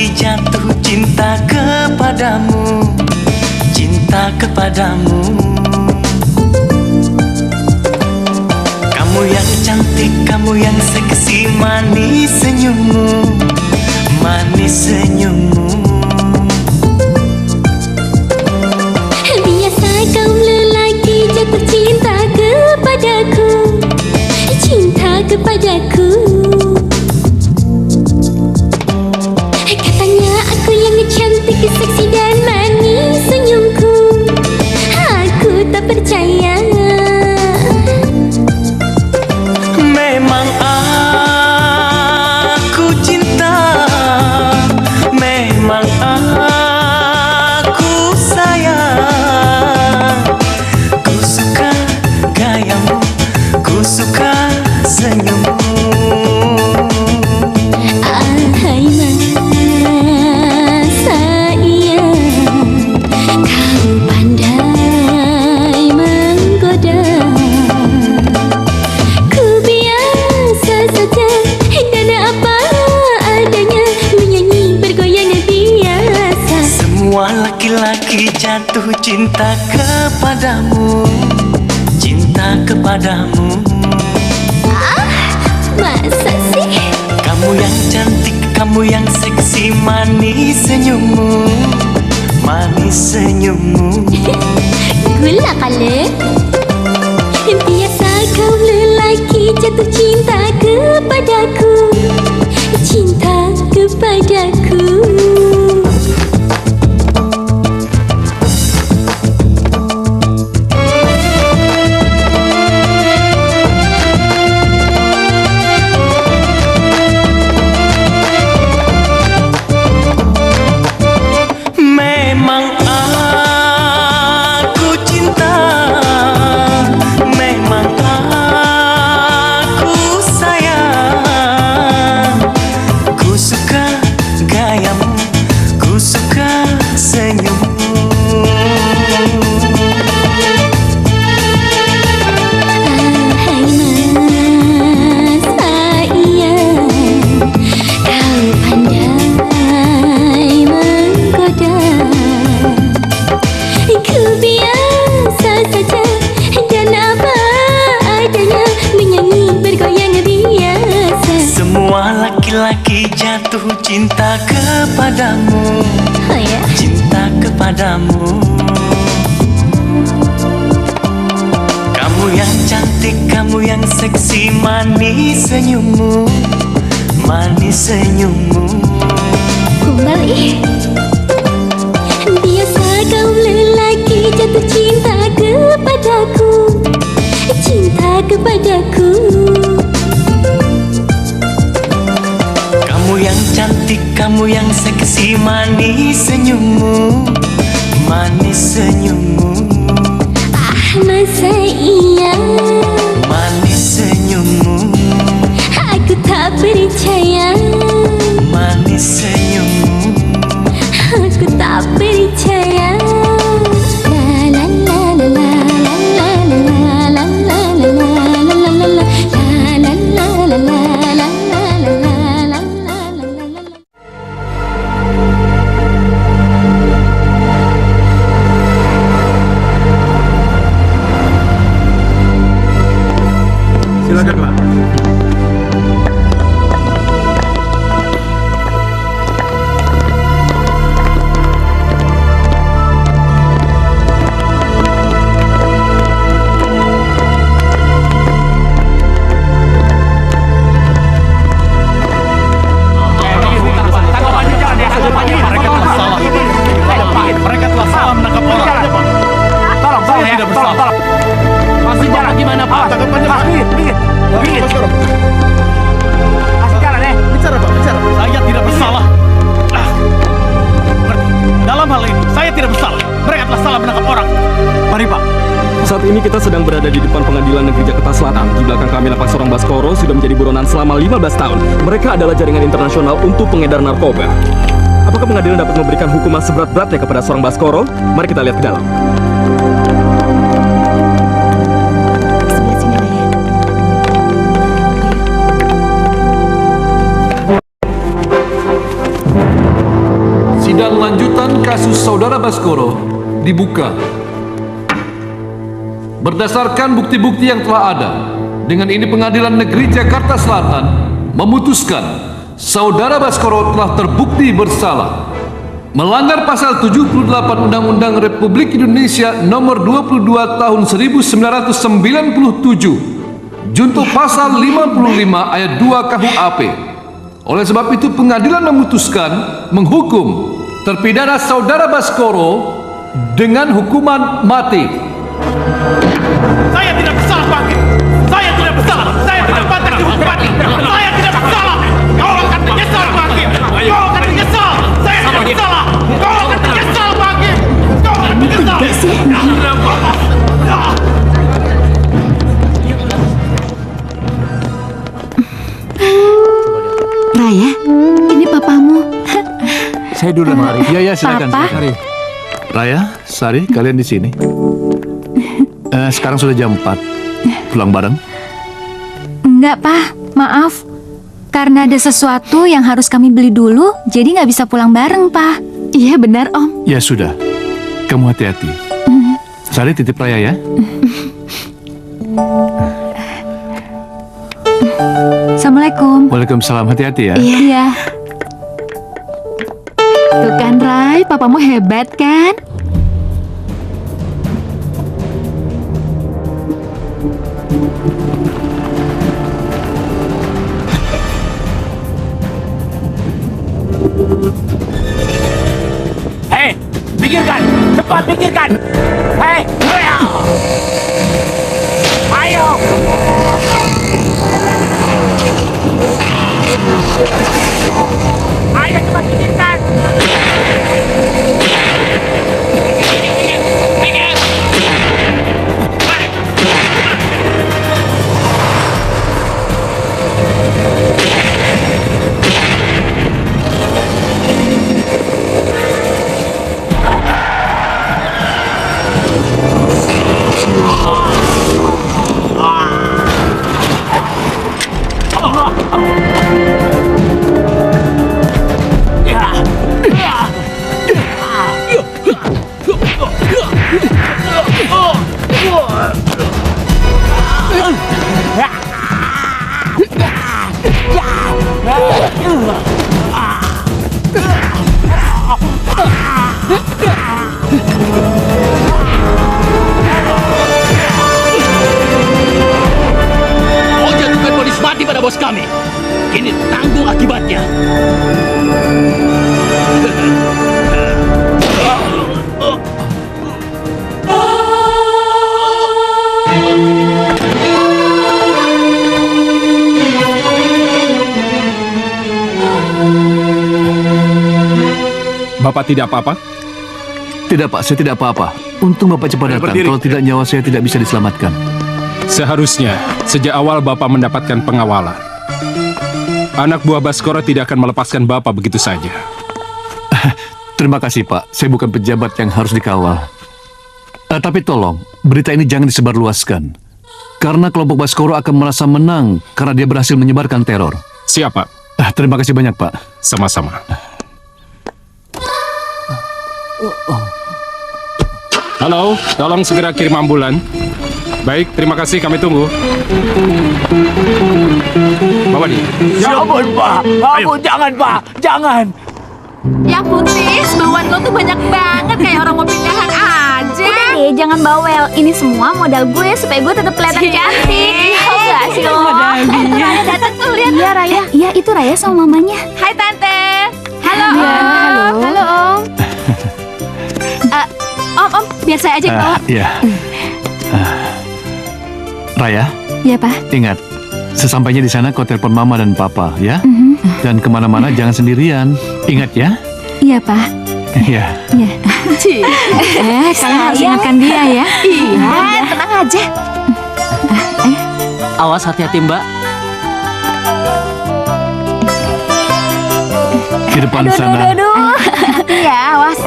laki-laki jatuh cinta kepadamu, cinta kepadamu. Kamu yang cantik, kamu yang seksi, manis senyummu, manis senyummu. Biasa kaum lelaki jatuh cinta kepadaku, cinta kepadaku. Katanya aku yang cantik, seksi dan manis senyumku. Aku tak percaya. Memang aku cinta, memang aku sayang. Ku suka gayamu, ku suka senyummu. Ahai mas sayang, kau pandai menggoda. Ku biasa saja dan apa adanya, menyanyi bergoyang biasa. Semua laki-laki jatuh cinta kepadamu, cinta kepadamu. Masa sih? Kamu yang cantik, kamu yang seksi, manis senyummu, manis senyummu. Gula kali. Biasa kau lelaki jatuh cinta kepadaku, cinta kepadaku. Memang aku cinta, memang aku sayang. Ku suka gayamu, ku suka senyummu. Ahai mas sayang, kau pandai menggoda. Ku biasa saja dan apa adanya, menyanyi bergoyang biasa. Semua laki-laki jatuh cinta kepadamu, Oh ya? cinta kepadamu. Kamu yang cantik, kamu yang seksi, manis senyummu, manis senyummu. Kembali. Biasa kau lelaki jatuh cinta kepadaku, cinta kepadaku. Kamu yang cantik, kamu yang seksi, manis senyummu, manis senyummu. Masa iya? Manis senyummu, Aku tak percaya. manis senyummu. Aku tak percaya. La la la la la la la la la la la la la la la la la la la. Silakan, Pak. Mereka telah salah menangkap orang. Tolong, saya tidak bersalah. Masih jalan gimana, Pak? Tanggapannya, Pak. Minggir. Kasih jalan, bicara, Pak, bicara. Saya tidak bersalah. Berarti, dalam hal ini, saya tidak bersalah. Mereka telah salah menangkap orang. Mari, Pak. Saat ini kita sedang berada di depan Pengadilan Negeri Jakarta Selatan. Di belakang kami lapas Sorong Baskoro sudah menjadi buronan selama 15 tahun. Mereka adalah jaringan internasional untuk pengedar narkoba. Apakah pengadilan dapat memberikan hukuman seberat-beratnya kepada Sorong Baskoro? Mari kita lihat ke dalam. Sebelah sini lah ya. Ayo. persidangan lanjutan kasus Saudara Baskoro dibuka. Berdasarkan bukti-bukti yang telah ada, dengan ini Pengadilan Negeri Jakarta Selatan memutuskan Saudara Baskoro telah terbukti bersalah melanggar pasal 78 Undang-Undang Republik Indonesia nomor 22 tahun 1997 junto pasal 55 ayat 2 KUHP. Oleh sebab itu pengadilan memutuskan menghukum terpidana Saudara Baskoro dengan hukuman mati. Saya tidak bersalah, Pak Hakim. Saya tidak bersalah. Saya tidak pantas dihukum mati. Saya tidak bersalah. Kau akan menyesal, Pak Hakim. Kau akan menyesal. Saya tidak bersalah. Kau akan menyesal, Pak Hakim. Kau akan menyesal. Raya, ini papamu. Saya dulu mari. Iya, silakan. Papa? Mari. Raya, Sari, kalian di sini. Sekarang sudah jam 4. Pulang bareng? Enggak, Pak. Maaf. Karena ada sesuatu yang harus kami beli dulu, jadi nggak bisa pulang bareng, Pak. Iya, benar, Om. Ya sudah. Kamu hati-hati. Sari titip Raya ya. Assalamualaikum. Waalaikumsalam, hati-hati ya. Iya. Tuh kan, Rai, papamu hebat kan? Hei, pikirkan. Cepat pikirkan. Hei, ayo. Ayo cepat pikirkan. Kau jatuhkan vonis mati pada bos kami. Kini tanggung akibatnya. Bapak tidak apa-apa? Tidak Pak, saya tidak apa-apa. Untung Bapak cepat datang. Kalau tidak nyawa saya tidak bisa diselamatkan. Seharusnya sejak awal Bapak mendapatkan pengawalan. Anak buah Baskoro tidak akan melepaskan Bapak begitu saja. Terima kasih Pak, saya bukan pejabat yang harus dikawal. Tapi tolong, berita ini jangan disebarluaskan. Karena kelompok Baskoro akan merasa menang karena dia berhasil menyebarkan teror. Siap, Pak. Terima kasih banyak Pak. Sama-sama. Halo, tolong segera kirim ambulan. Baik, terima kasih, kami tunggu. Bawa dia. Ya ampun, Pak. Ampun, jangan, Pak. Jangan. Ya Putis, bawaan lo tuh banyak banget kayak orang mau pindahan aja. Udah deh, jangan bawel. Ini semua modal gue supaya gue tetap kelihatan cantik. Tahu gak sih lo? Tuh Raya datang tuh, lihat. Iya Raya. Iya itu Raya sama mamanya. Hai Tante. Halo Om. Halo Om. Om, biar saya aja yang bawa. Iya. Raya, Iya Pak. ingat, sesampainya di sana kau telepon Mama dan Papa ya. Dan kemana-mana jangan sendirian. Ingat ya. Iya Pak. Iya. Iya. Kalian harus ingatkan dia ya. Iya, tenang aja. Awas hati-hati Mbak. Di depan sana. Hati ya, awas.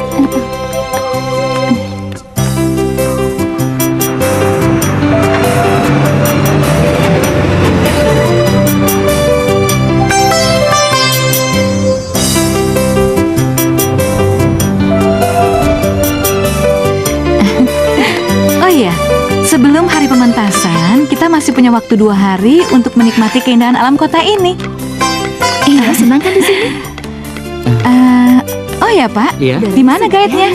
punya waktu 2 hari untuk menikmati keindahan alam kota ini. Iya, senang kan di sini? Oh ya Pak, Iya. di mana guide-nya?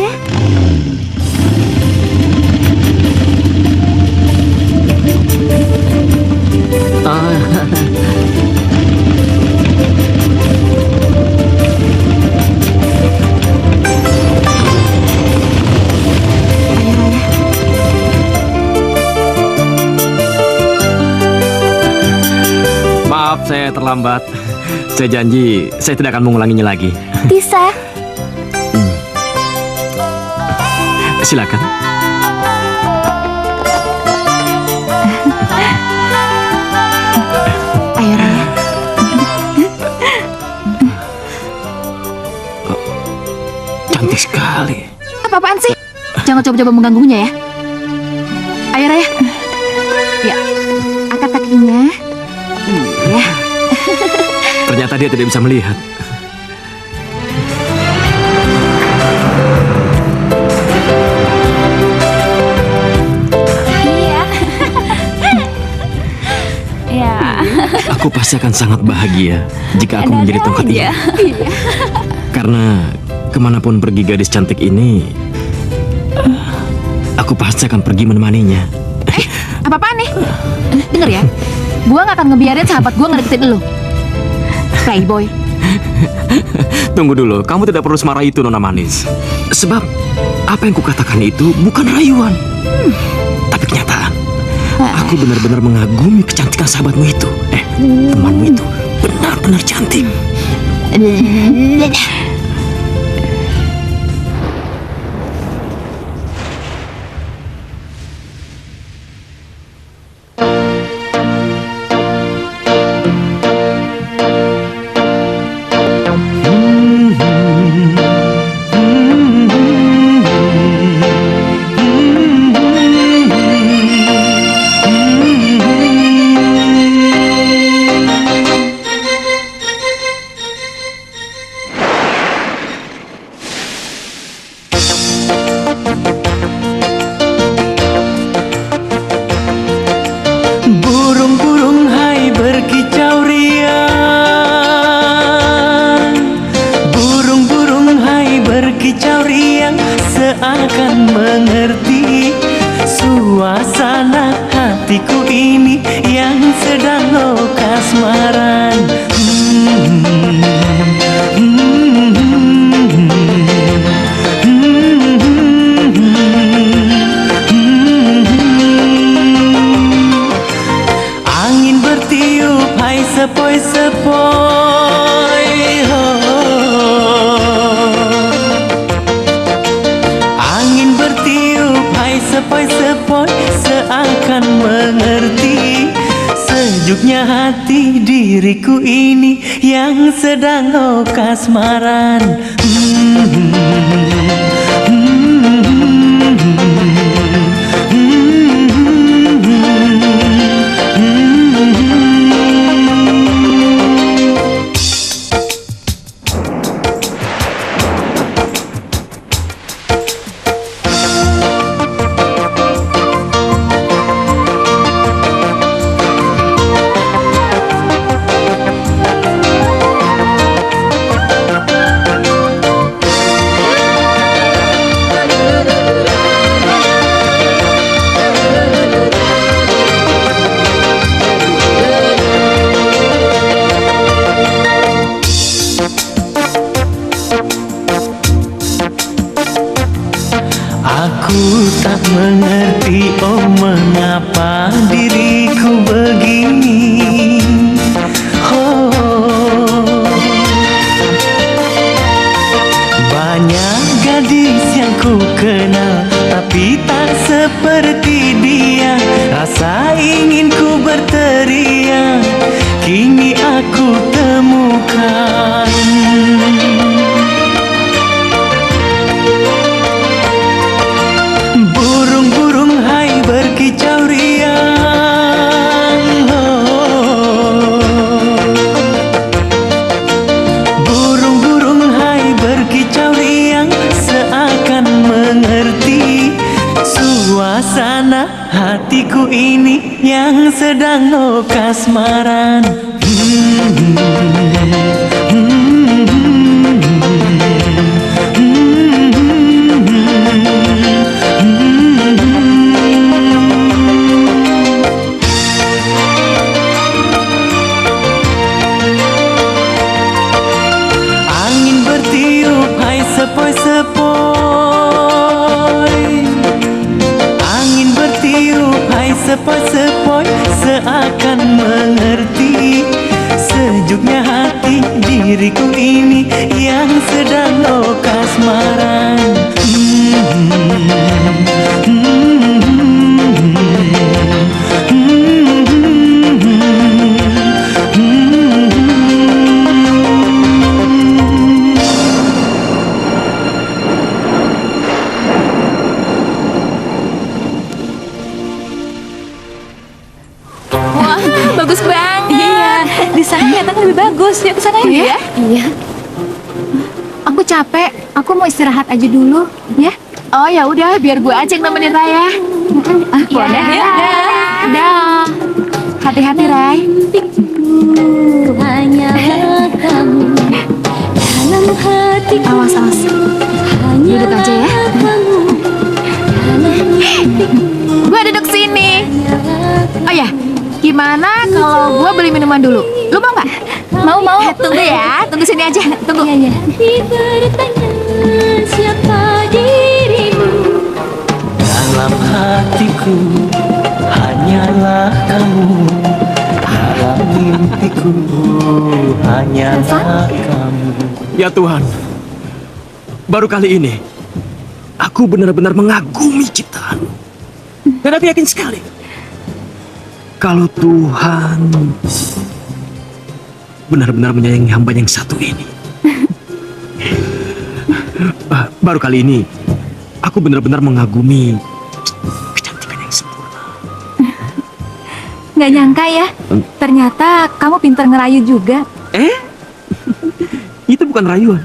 Maaf, saya terlambat. Saya janji, saya tidak akan mengulanginya lagi. Bisa. Silakan. Ayo Raya. Cantik sekali. Apa-apaan sih? Jangan coba-coba mengganggunya ya. Ayo Raya. Ya, angkat kakinya. Iya. Ternyata dia tidak bisa melihat. Iya. Ya. Aku pasti akan sangat bahagia jika aku menjadi tongkat ini. Karena kemanapun pergi gadis cantik ini, aku pasti akan pergi menemaninya. Apa-apaan nih? Dengar ya. Gua gak akan ngebiarin sahabat gua ngedeketin lu. Playboy. Tunggu dulu, kamu tidak perlu semarah itu, Nona Manis. Sebab apa yang kukatakan itu bukan rayuan, tapi kenyataan. Aku benar-benar mengagumi kecantikan sahabatmu itu. Temanmu itu benar-benar cantik. Burung-burung hai berkicau riang, burung-burung hai berkicau riang, seakan mengerti suasana hatiku ini yang sedang kasmaran. Angin bertiup hai sepoi-sepoi, angin bertiup hai sepoi-sepoi, seakan mengerti sejuknya hati diriku ini yang sedang kasmaran. Aku tak mengerti, oh mengapa diriku begini. Oh, banyak gadis yang ku kenal, tapi tak seperti dia. Rasa ingin ku berteriak, kini aku temukan. Burung-burung hai berkicau riang, burung-burung hai berkicau riang, seakan mengerti suasana hatiku ini yang sedang kasmaran. Angin bertiup, hai sepoi-sepoi. Angin bertiup, hai sepoi-sepoi, seakan mengerti sejuknya hati diriku ini yang sedang kasmaran. Wah, bagus banget. Iya, di sana kelihatan lebih bagus. Yuk ke sana yuk ya. Iya. Aku capek. Aku mau istirahat aja dulu, ya. Oh ya udah, biar gue aja yang nemenin Raya. Boleh ya. Dah. Hati-hati, Ray. Hanyalah kamu dalam hatiku. Awas, awas. Duduk aja ya. Gue duduk sini. Oh ya, gimana kalau gue beli minuman dulu? Lu mau nggak? Mau. Tunggu ya, tunggu sini aja. Tunggu. Iya. Bertanya siapa dirimu. Dalam hatiku hanyalah kamu, dalam mimpiku hanyalah kamu. Ya Tuhan, baru kali ini aku benar-benar mengagumi ciptaan. Dan aku yakin sekali kalau Tuhan benar-benar menyayangi hamba yang satu ini. Baru kali ini aku benar-benar mengagumi kecantikan yang sempurna. Nggak nyangka ya, ternyata kamu pintar ngerayu juga. Itu bukan rayuan,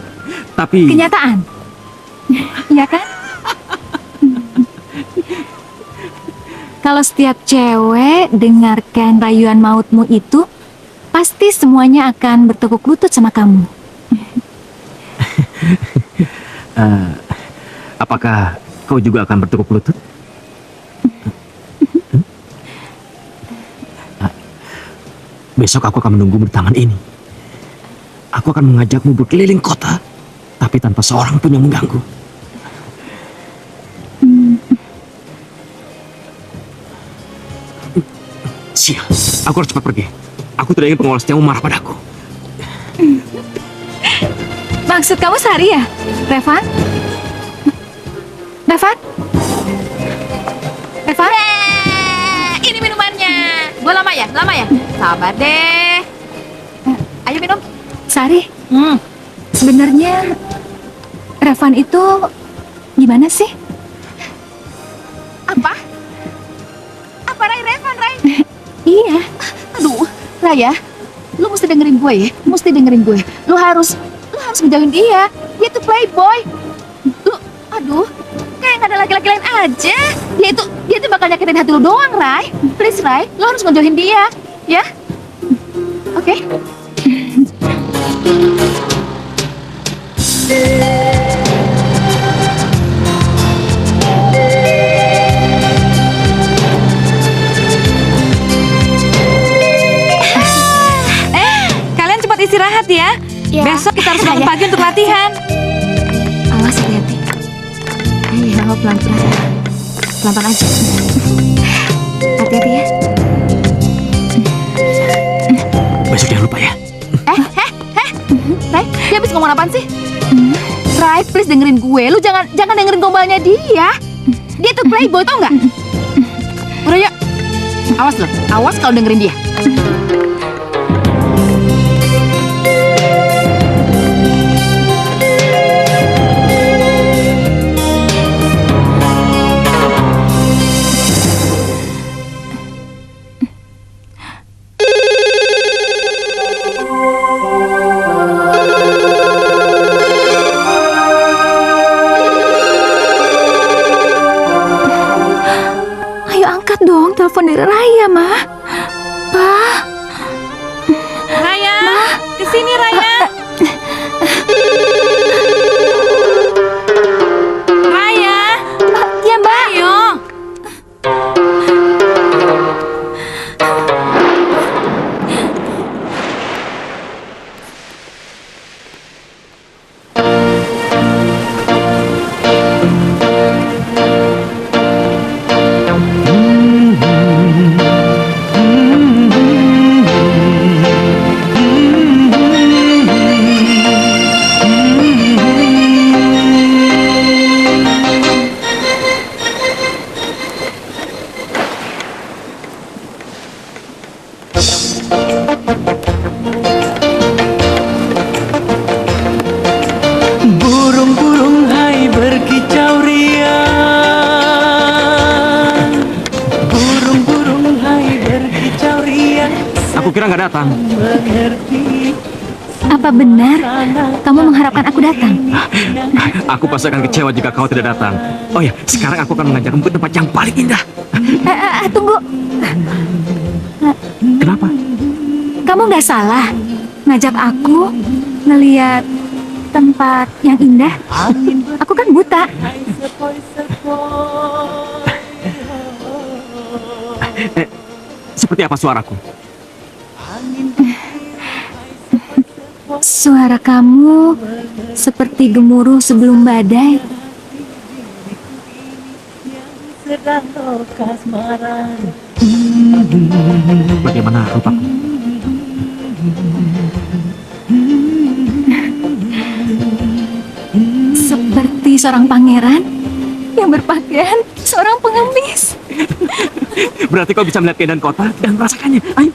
tapi Kenyataan. Iya kan? Kalau setiap cewek dengarkan rayuan mautmu itu, pasti semuanya akan bertekuk lutut sama kamu. apakah kau juga akan bertekuk lutut? Besok aku akan menunggumu di taman ini. Aku akan mengajakmu berkeliling kota, tapi tanpa seorang pun yang mengganggu. Sial, aku harus cepat pergi. Aku tidak ingin pengawas setiamu marah padaku. Maksud kamu Sari ya, Revan? Revan? Revan? Ini minumannya. Gue lama ya? Sabar deh. Ayo minum. Sari, sebenarnya Revan itu gimana sih? Apa? Apa Revan, Ray? Iya. Aduh, Raya, lu mesti dengerin gue ya. Lu harus ngejauhin dia. Dia tuh playboy. Aduh, kayak nggak ada laki-laki lain aja. Dia tuh bakal nyakitin hati lu doang, Ray. Please, Ray, lu harus ngejauhin dia, ya? Oke? Kalian cepat istirahat ya. Ya. Besok kita harus bangun pagi untuk latihan. Awas, hati-hati. Iya, pelan-pelan. Pelan-pelan aja. Hati-hati ya. Besok jangan lupa ya. Ray, dia habis ngomong apaan sih? Ray, please dengerin gue. Lu jangan dengerin gombalnya dia. Dia tuh playboy, tau nggak? Udah yuk. Awas loh, awas kalau dengerin dia. dari Raya, Ma. Pa. Raya, kesini Raya. Raya, Ya, Mbak. ayo. Burung-burung hai berkicau riang. Burung-burung hai berkicau riang. Aku kira nggak datang. Mengerti Apa benar kamu mengharapkan aku datang? Aku pasti akan kecewa jika kau tidak datang. Oh ya, sekarang aku akan mengajakmu ke tempat yang paling indah. Tunggu. Kenapa? Kamu nggak salah ngajak aku ngeliat tempat yang indah. Aku kan buta. Seperti apa suaraku? Suara kamu seperti gemuruh sebelum badai. sedang kasmaran. Bagaimana rupaku? Seperti seorang pangeran yang berpakaian seorang pengemis. Berarti kau bisa melihat keindahan kota dan merasakannya. Ayo.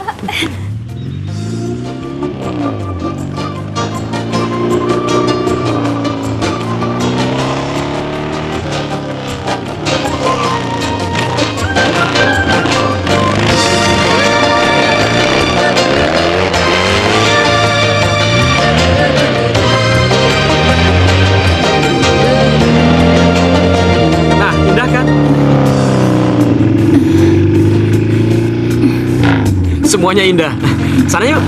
Nah, indah kan? Semuanya indah. Sana yuk.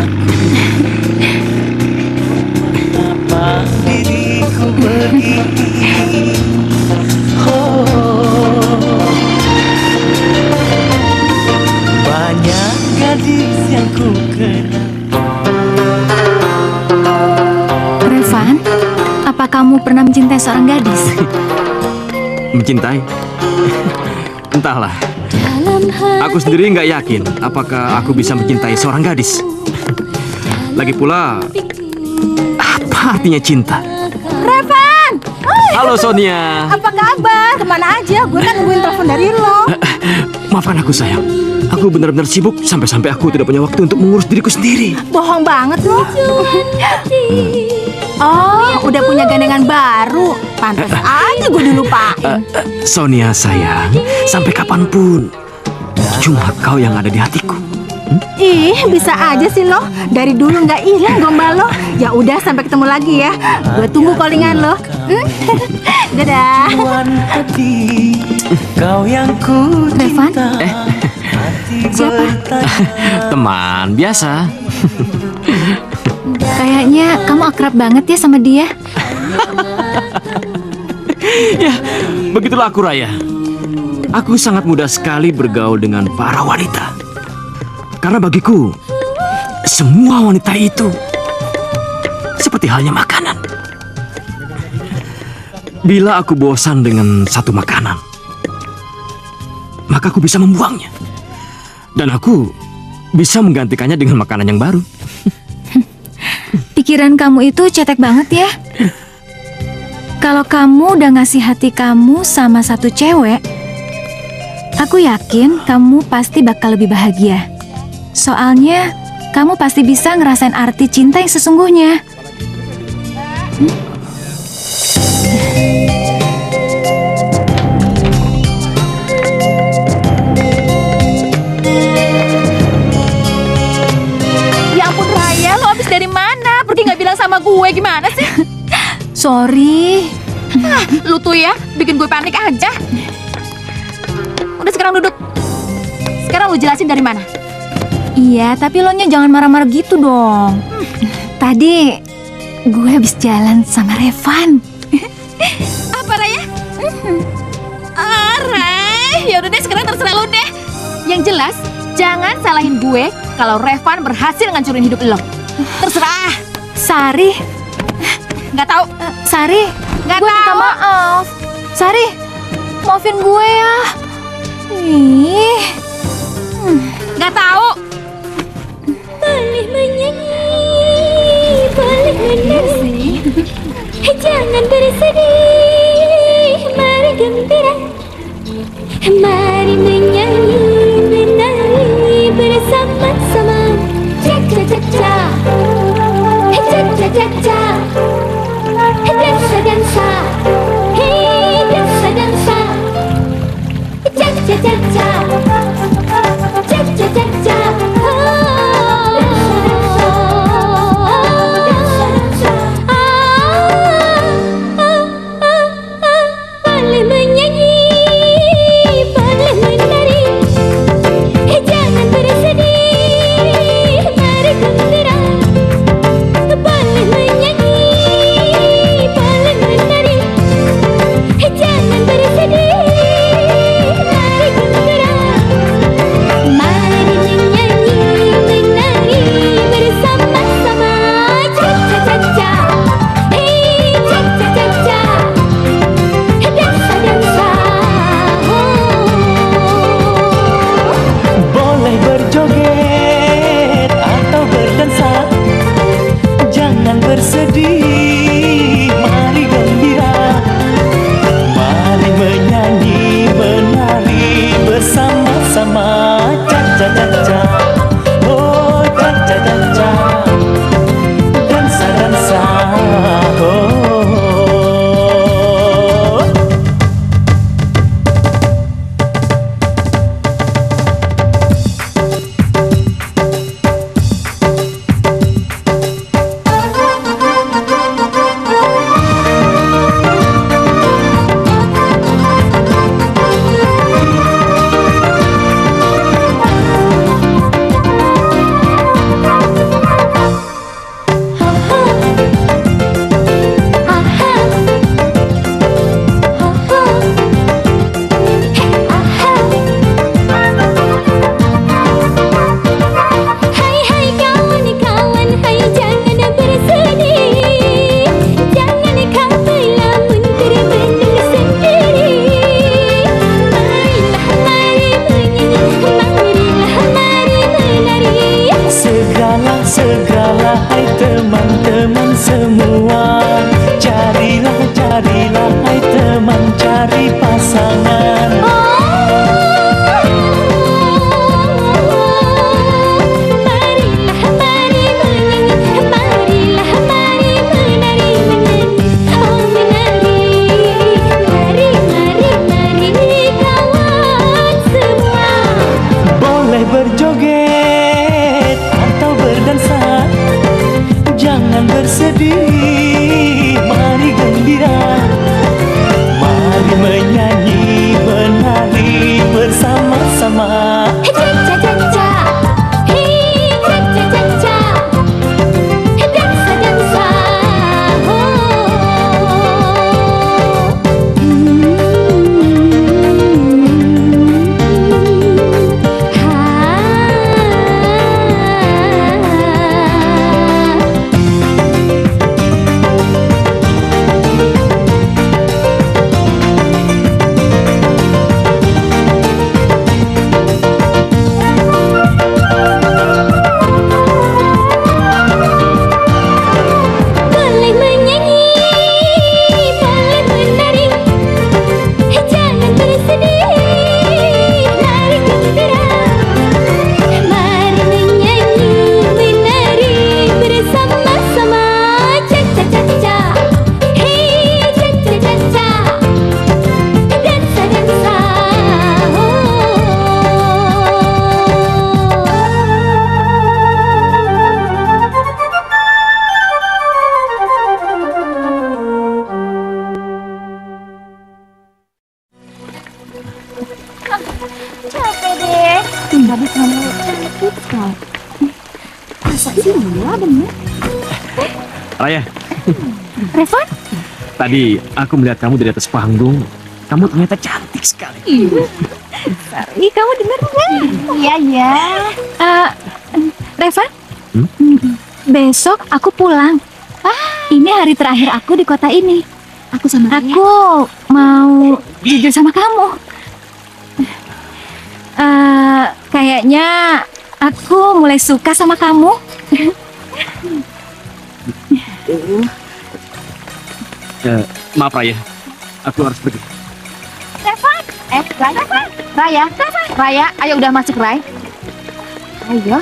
Apa diriku begini? Banyak gadis yang ku kenal. Revan, apa kamu pernah mencintai seorang gadis? Mencintai? Entahlah. Aku sendiri nggak yakin apakah aku bisa mencintai seorang gadis. Lagi pula, apa artinya cinta? Revan, Halo Sonia. apa kabar? Kemana aja? Gue kan nungguin telepon dari lo. Maafkan aku sayang. Aku benar-benar sibuk sampai aku tidak punya waktu untuk mengurus diriku sendiri. Bohong banget lo. Oh, udah punya gandengan baru. Pantas aja gue dilupain. Sonia sayang, sampai kapanpun cuma kau yang ada di hatiku. Ih, bisa aja sih lo. Dari dulu nggak hilang gombal lo. Ya udah, sampai ketemu lagi ya. Gue tunggu callingan lo. Dadah. Tuan hati, kau yang ku Revan? cinta. Hati Siapa? bertanya. Teman biasa. Kayaknya kamu akrab banget ya sama dia. Ya, begitulah aku Raya. Aku sangat mudah sekali bergaul dengan para wanita. Karena bagiku, semua wanita itu seperti halnya makanan. Bila aku bosan dengan satu makanan, maka aku bisa membuangnya. Dan aku bisa menggantikannya dengan makanan yang baru. Pikiran kamu itu cetek banget ya. Kalau kamu udah ngasih hati kamu sama satu cewek, aku yakin kamu pasti bakal lebih bahagia. Soalnya kamu pasti bisa ngerasain arti cinta yang sesungguhnya. Ya ampun Raya, lo habis dari mana? Pergi nggak bilang sama gue, gimana sih? Sorry. Lu tuh ya, bikin gue panik aja. Udah sekarang duduk. Sekarang lu jelasin dari mana? Iya, tapi lo nya jangan marah-marah gitu dong. Tadi gue habis jalan sama Revan. Apa Raya? Ray, ya udah deh sekarang terserah lu deh. Yang jelas jangan salahin gue kalau Revan berhasil ngancurin hidup lo. Terserah. Sari, Nggak tahu. Sari, Nggak gue minta tahu. maaf. Sari, maafin gue ya. Ih, Nggak tahu. Boleh menyanyi, boleh menari. Jangan bersedih, mari gembira. Mari menyanyi, menari bersama-sama. Cak cak cak cak, cak cak cak cak. Dansa dansa, hey dansa dansa. Cak cak cak cak, cak cak cak cak. Boleh menyanyi, boleh menari. Jangan bersedih, mari gembira. Boleh menyanyi, boleh menari. Jangan bersedih, mari gembira. Mari menyanyi, menari bersama-sama. Cak cak cak cak, hey cak cak cak cak. Dansa dansa, Boleh berjoget atau berdansa, jangan bersedih, mari gembira. Mari menyanyi, menari bersama-sama. Cak cak cak cak, oh cak cak cak cak. Dansa dansa, oh. hai hai kawan-kawan, hai jangan bersedih. Jangan kau melamun terbendung sendiri. Marilah mari menyanyi, marilah mari menari. Segala hai teman-teman semua, carilah hai teman, cari pasangan. Marilah mari menyanyi, marilah mari menari, menari, oh menari. Mari mari mari kawan semua. Boleh berjoget atau berdansa, jangan bersedih, mari gembira. Mari menyanyi, Iya bener. Raya, Revan? tadi aku melihat kamu di atas panggung. Kamu ternyata cantik sekali. Ih, kamu dengar nggak? Iya, iya. Reva, Hmm? besok aku pulang. Ini hari terakhir aku di kota ini. Aku sama Raya. Aku mau jujur sama kamu. Kayaknya aku mulai suka sama kamu. Maaf Raya, aku harus pergi. Raya, ayo udah masuk, Ray. Ayo.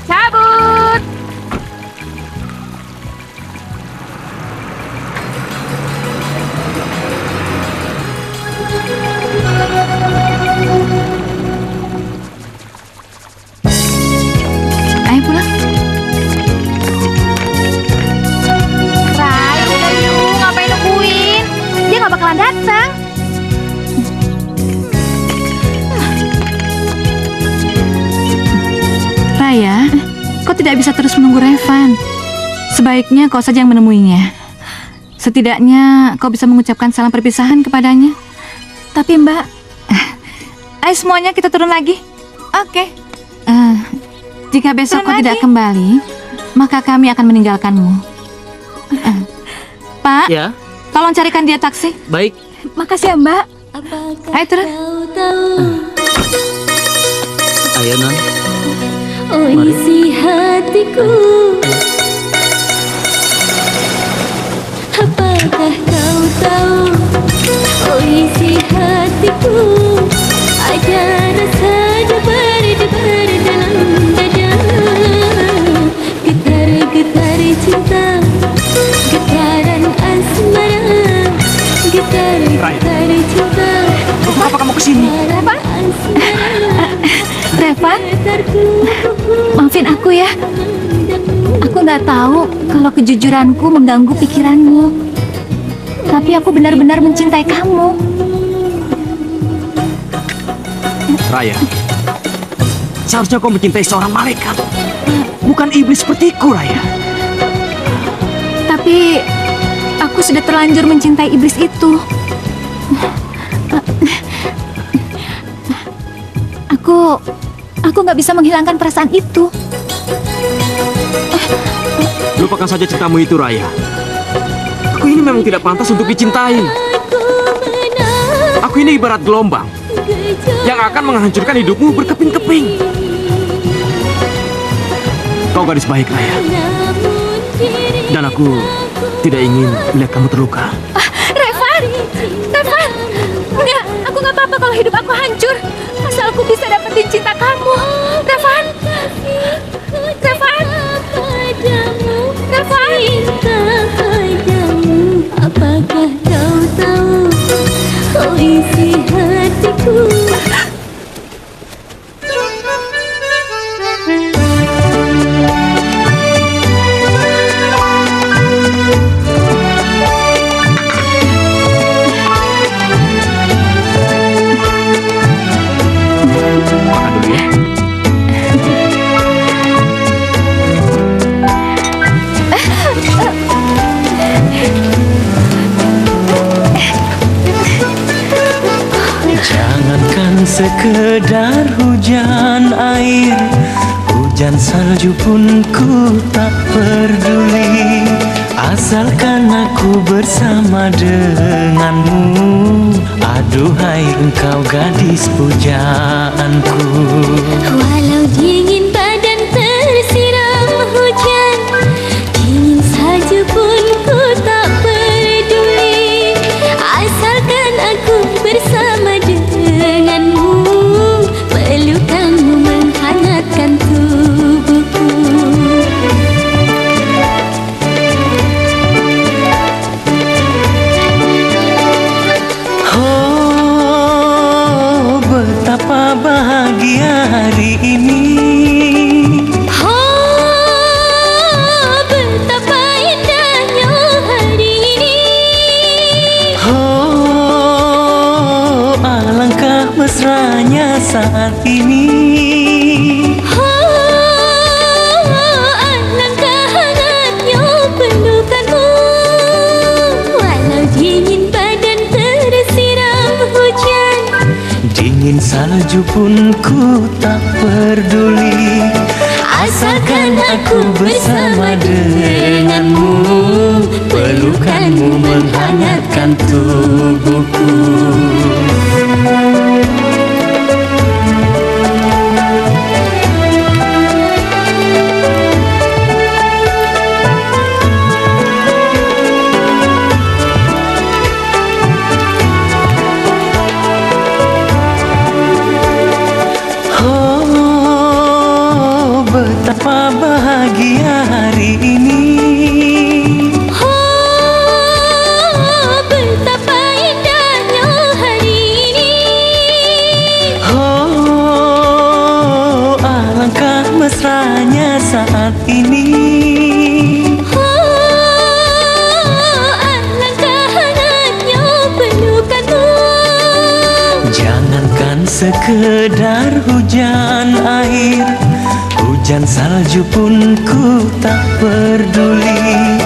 Cabut. Ayo pulang. Ray, udah yuk, ngapain nungguin? Dia nggak bakalan datang. Raya, kau tidak bisa terus menunggu Revan. Sebaiknya kau saja yang menemuinya. Setidaknya kau bisa mengucapkan salam perpisahan kepadanya. Tapi Mbak, ayo semuanya kita turun lagi. Oke. Jika besok kau tidak kembali, maka kami akan meninggalkanmu. Pak, Ya, tolong carikan dia taksi. baik. Makasih ya Mbak. Ayo turun. Ayo, Non. Oh isi hatiku, apakah kau tahu? Oh isi hatiku, ada rasa debar-debar dalam dada. Getar-getar cinta, getaran asmara. Getar-getar cinta. Kenapa kamu kesini? Revan, maafin aku ya. Aku nggak tahu kalau kejujuranku mengganggu pikiranmu. Tapi aku benar-benar mencintai kamu. Raya, seharusnya kau mencintai seorang malaikat, bukan iblis sepertiku, Raya. Tapi aku sudah terlanjur mencintai iblis itu. Aku nggak bisa menghilangkan perasaan itu. Lupakan saja cintamu itu, Raya. Aku ini memang tidak pantas untuk dicintai. Aku ini ibarat gelombang yang akan menghancurkan hidupmu berkeping-keping. Kau gadis baik, Raya. Dan aku tidak ingin melihat kamu terluka. Revan, enggak, aku nggak apa-apa kalau hidup aku hancur. Asal aku bisa dapetin cinta kamu, Revan. Apakah kau tahu? Oh isi hatiku. Makan dulu ya. Jangankan sekedar hujan air, hujan salju pun ku tak peduli. Asalkan aku bersama denganmu. Aduhai engkau gadis pujaanku. Walau dingin badan tersiram hujan, dingin saja pun ku tak peduli. Asalkan aku bersama denganmu, pelukanmu menghangatkan tubuhku. Oh, betapa bahagia hari ini. ini. Alangkah hangatnya pelukanmu, walau dingin badan tersiram hujan. Dingin salju pun ku tak peduli, asalkan aku bersama denganmu. Pelukanmu menghangatkan tubuhku. Oh, betapa bahagia hari ini. Betapa indahnya hari ini. Oh, alangkah mesranya saat ini. Alangkah hangatnya pelukanmu. Jangankan sekedar hujan air, hujan salju pun ku tak peduli,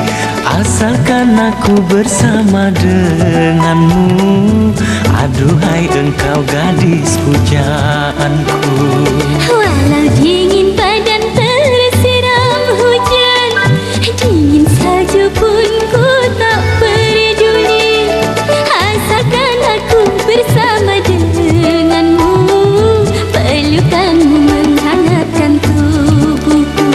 asalkan aku bersama denganmu. Aduhai engkau gadis pujaanku. Walau dingin badan tersiram hujan, dingin salju pun ku tak peduli, asalkan aku bersama denganmu. Pelukanmu menghangatkan tubuhku.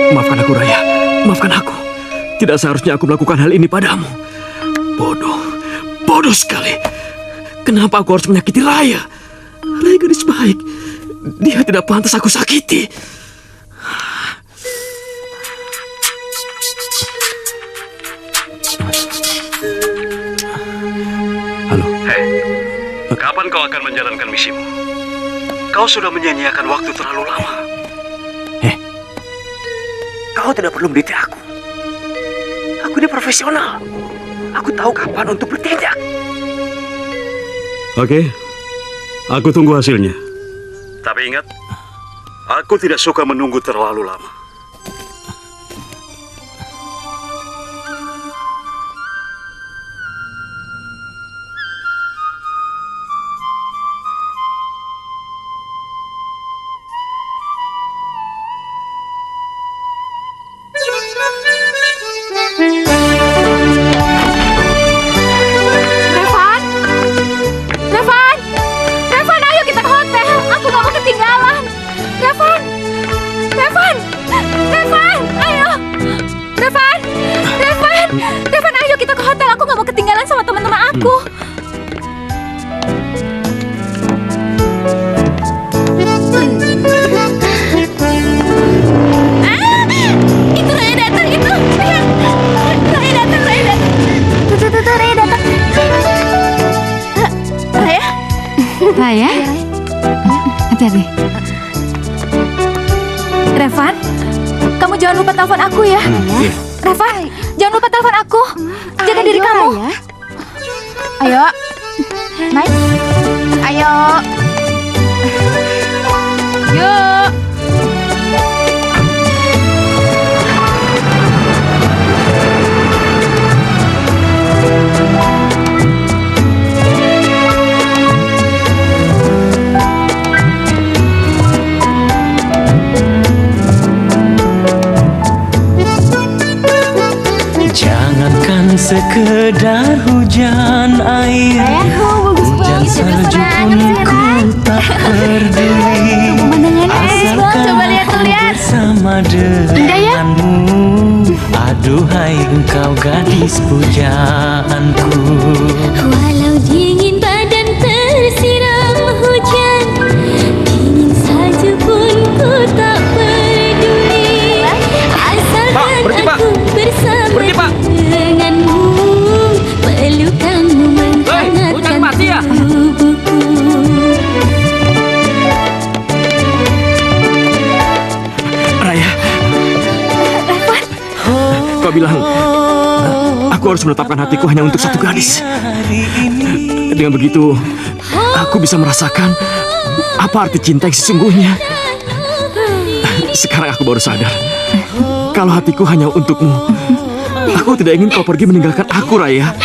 Maafkan aku, Raya. Maafkan aku. Tidak seharusnya aku melakukan hal ini padamu. Bodoh. Bodoh sekali. Kenapa aku harus menyakiti Raya? Raya gadis baik. Dia tidak pantas aku sakiti. Halo. Kapan kau akan menjalankan misimu? Kau sudah menyia-nyiakan waktu terlalu lama. Kau tidak perlu mendidik aku. Aku ini profesional. Aku tahu kapan untuk bertindak. Oke. Aku tunggu hasilnya. Tapi ingat, aku tidak suka menunggu terlalu lama. Revan! Revan! Revan, ayo kita ke hotel. Aku gak mau ketinggalan. Revan! Revan! Revan! Ayo! Revan! Revan! Revan, ayo kita ke hotel. Aku gak mau ketinggalan sama teman-teman aku. Itu Raya datang, itu! Lihat! Raya datang, Raya datang. Tuh, Raya datang. Raya? Raya? Hati-hati. Revan, kamu jangan lupa telepon aku ya. Revan, jangan lupa telepon aku. Jaga diri kamu. Ayo. Naik. Ayo. Yuk. Jangankan sekedar hujan air, hujan salju pun ku tak peduli. Asalkan aku bersama denganmu. Aduhai engkau gadis pujaanku. Walau dingin badan tersiram hujan, dingin salju pun ku tak peduli. Asalkan aku bersama denganmu, pelukanmu menghangatkan tubuhku. Raya, kau bilang aku harus menetapkan hatiku hanya untuk satu gadis. Dengan begitu, aku bisa merasakan apa arti cinta yang sesungguhnya. Sekarang aku baru sadar kalau hatiku hanya untukmu. Aku tidak ingin kau pergi meninggalkan aku, Raya.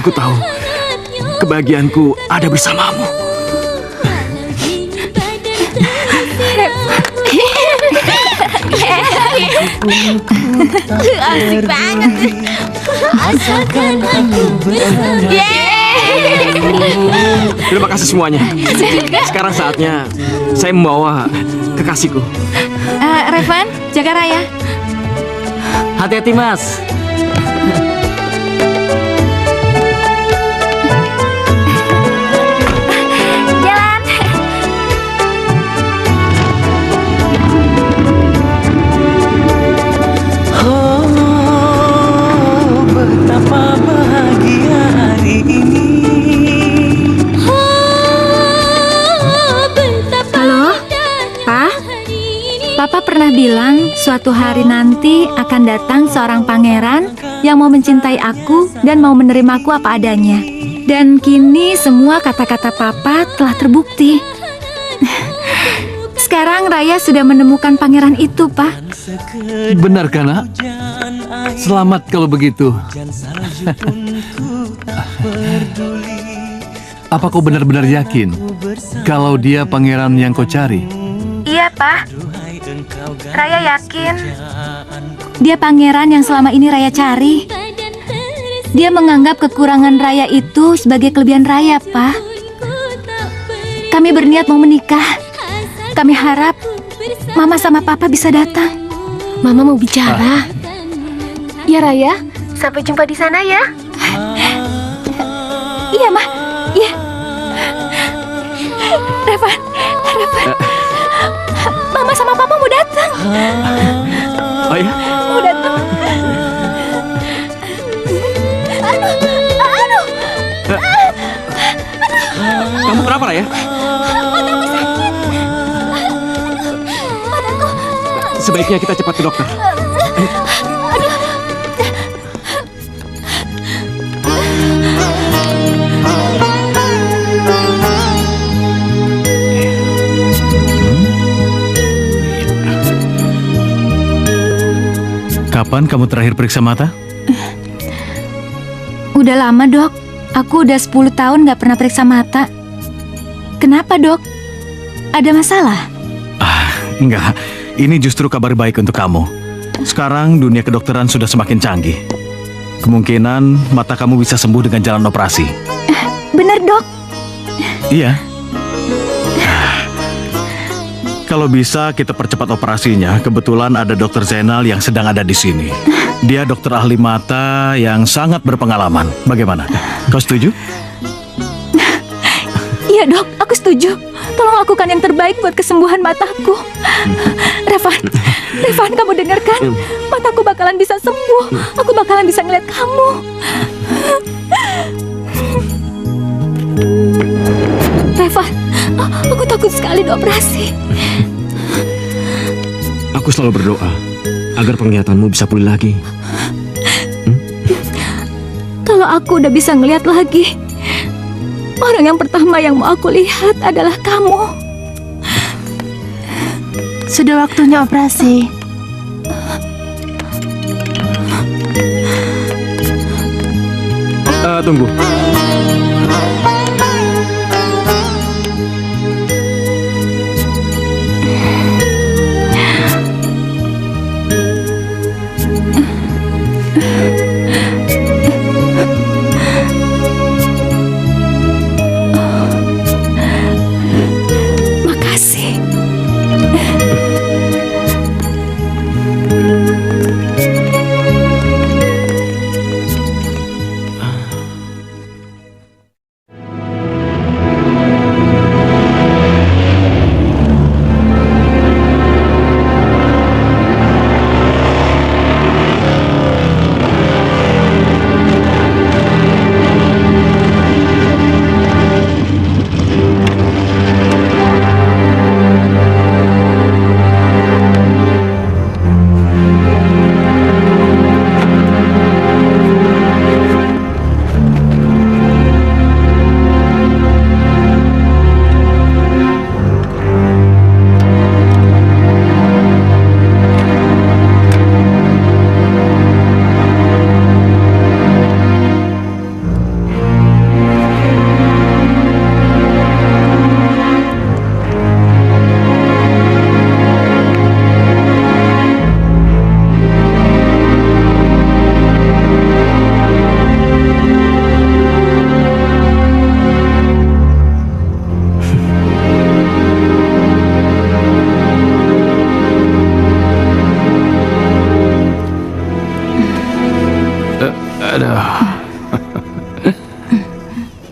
Aku tahu kebahagiaanku ada bersamamu. Asik banget. Asalkan aku bersama. Terima kasih semuanya. Sekarang saatnya saya membawa kekasihku. Revan, jaga Raya. Hati-hati Mas. Jalan. Oh, betapa bahagia hari ini. Halo, Pak? Papa pernah bilang suatu hari nanti akan datang seorang pangeran yang mau mencintai aku dan mau menerimaku apa adanya. Dan kini semua kata-kata Papa telah terbukti. Sekarang Raya sudah menemukan pangeran itu, Pak. Benarkah, Nak? Selamat kalau begitu. Apa kau benar-benar yakin kalau dia pangeran yang kau cari? Iya, Pak. Raya yakin dia pangeran yang selama ini Raya cari. Dia menganggap kekurangan Raya itu sebagai kelebihan Raya, Pak. Kami berniat mau menikah. Kami harap Mama sama Papa bisa datang. Mama mau bicara. Ya Raya, Sampai jumpa di sana ya. Iya, Ma. Iya. Revan. Mama sama Papa mau datang. Oh ya? Mau datang. Aduh. Kamu kenapa, Raya? Mataku sakit. Mataku. Sebaiknya kita cepat ke dokter. Kapan kamu terakhir periksa mata? Udah lama, Dok. Aku udah 10 tahun gak pernah periksa mata. Kenapa, Dok? Ada masalah? Enggak, ini justru kabar baik untuk kamu. Sekarang dunia kedokteran sudah semakin canggih. Kemungkinan mata kamu bisa sembuh dengan jalan operasi. Bener, Dok. Iya. Kalau bisa kita percepat operasinya. Kebetulan ada Dokter Zainal yang sedang ada di sini. Dia dokter ahli mata yang sangat berpengalaman. Bagaimana? Kau setuju? Iya, Dok. Aku setuju. Tolong lakukan yang terbaik buat kesembuhan mataku. Revan, kamu dengarkan? Mataku bakalan bisa sembuh. Aku bakalan bisa ngeliat kamu. Revan, aku takut sekali dioperasi. Aku selalu berdoa agar penglihatanmu bisa pulih lagi. Kalau aku udah bisa ngeliat lagi, orang yang pertama yang mau aku lihat adalah kamu. sudah waktunya operasi. Tunggu.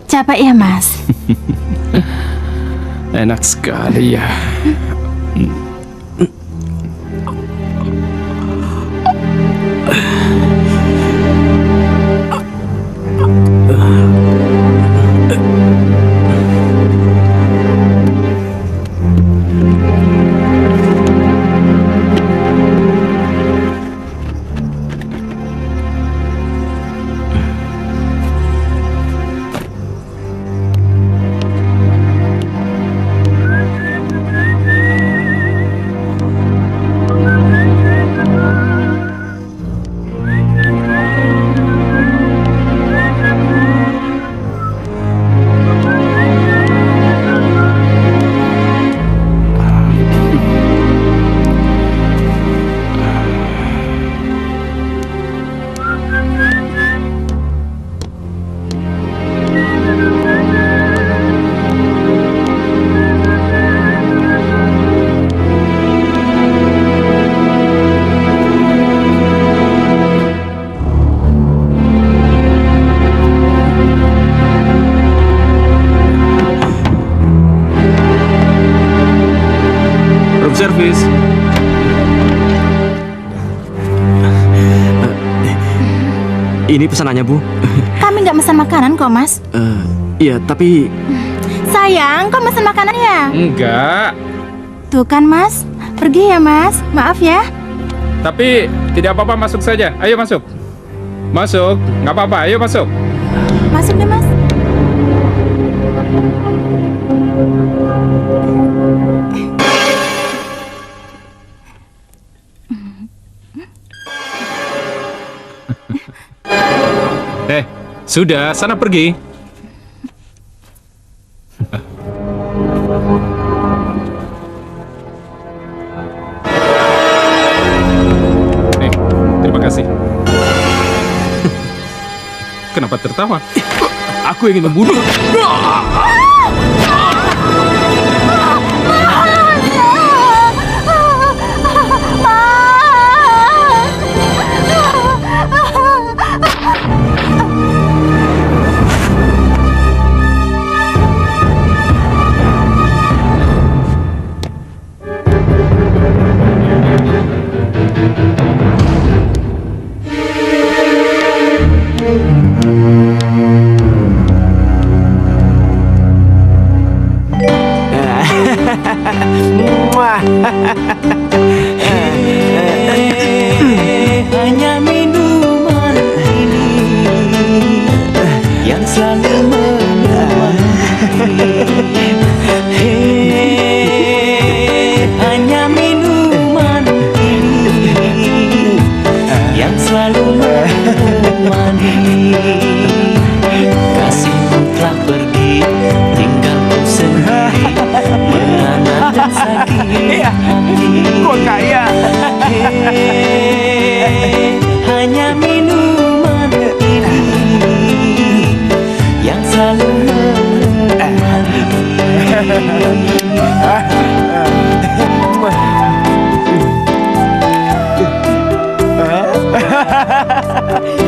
Capek ya, Mas? Enak sekali ya. Service. Ini pesanannya, Bu. Kami nggak pesan makanan kok, Mas. Iya, tapi Sayang, kok pesan makanan ya? Enggak. Tuh kan, Mas. Pergi ya, Mas. Maaf ya. Tapi tidak apa-apa, masuk saja. Ayo masuk. Masuk, nggak apa-apa. Ayo masuk. Masuk deh, Mas. Sudah, sana pergi. Terima kasih. Kenapa tertawa? aku ingin membunuh. Hanya minuman ini yang selalu menemani. Hanya minuman ini yang selalu menemani. Kasihmu telah pergi, tinggalku sendiri, menanam dan sakit hati. Gua kaya. Hanya minuman ini yang selalu menemani.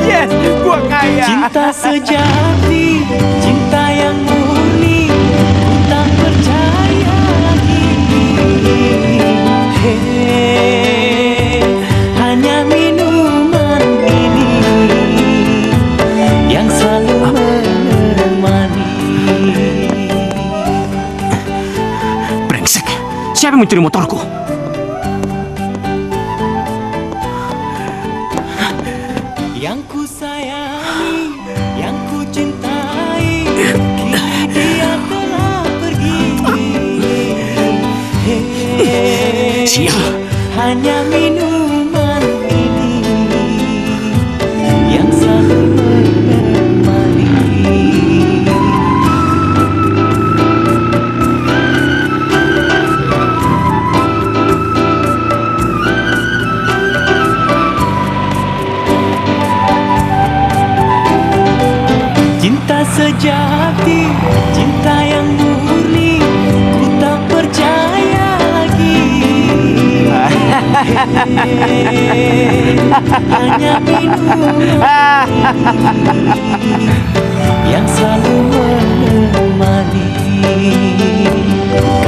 Yes, gua kaya. Cinta sejati, cinta yang murni, ku tak percaya lagi. Hanya minuman ini yang selalu menemani. Brengsek. Siapa yang mencuri motorku? Yang ku sayangi, yang ku cintai, kini dia telah pergi. Sial. Hanya minuman ini yang selalu menemani. Cinta sejati, cinta yang murni, ku tak percaya lagi. Hanya minuman yang selalu menemani.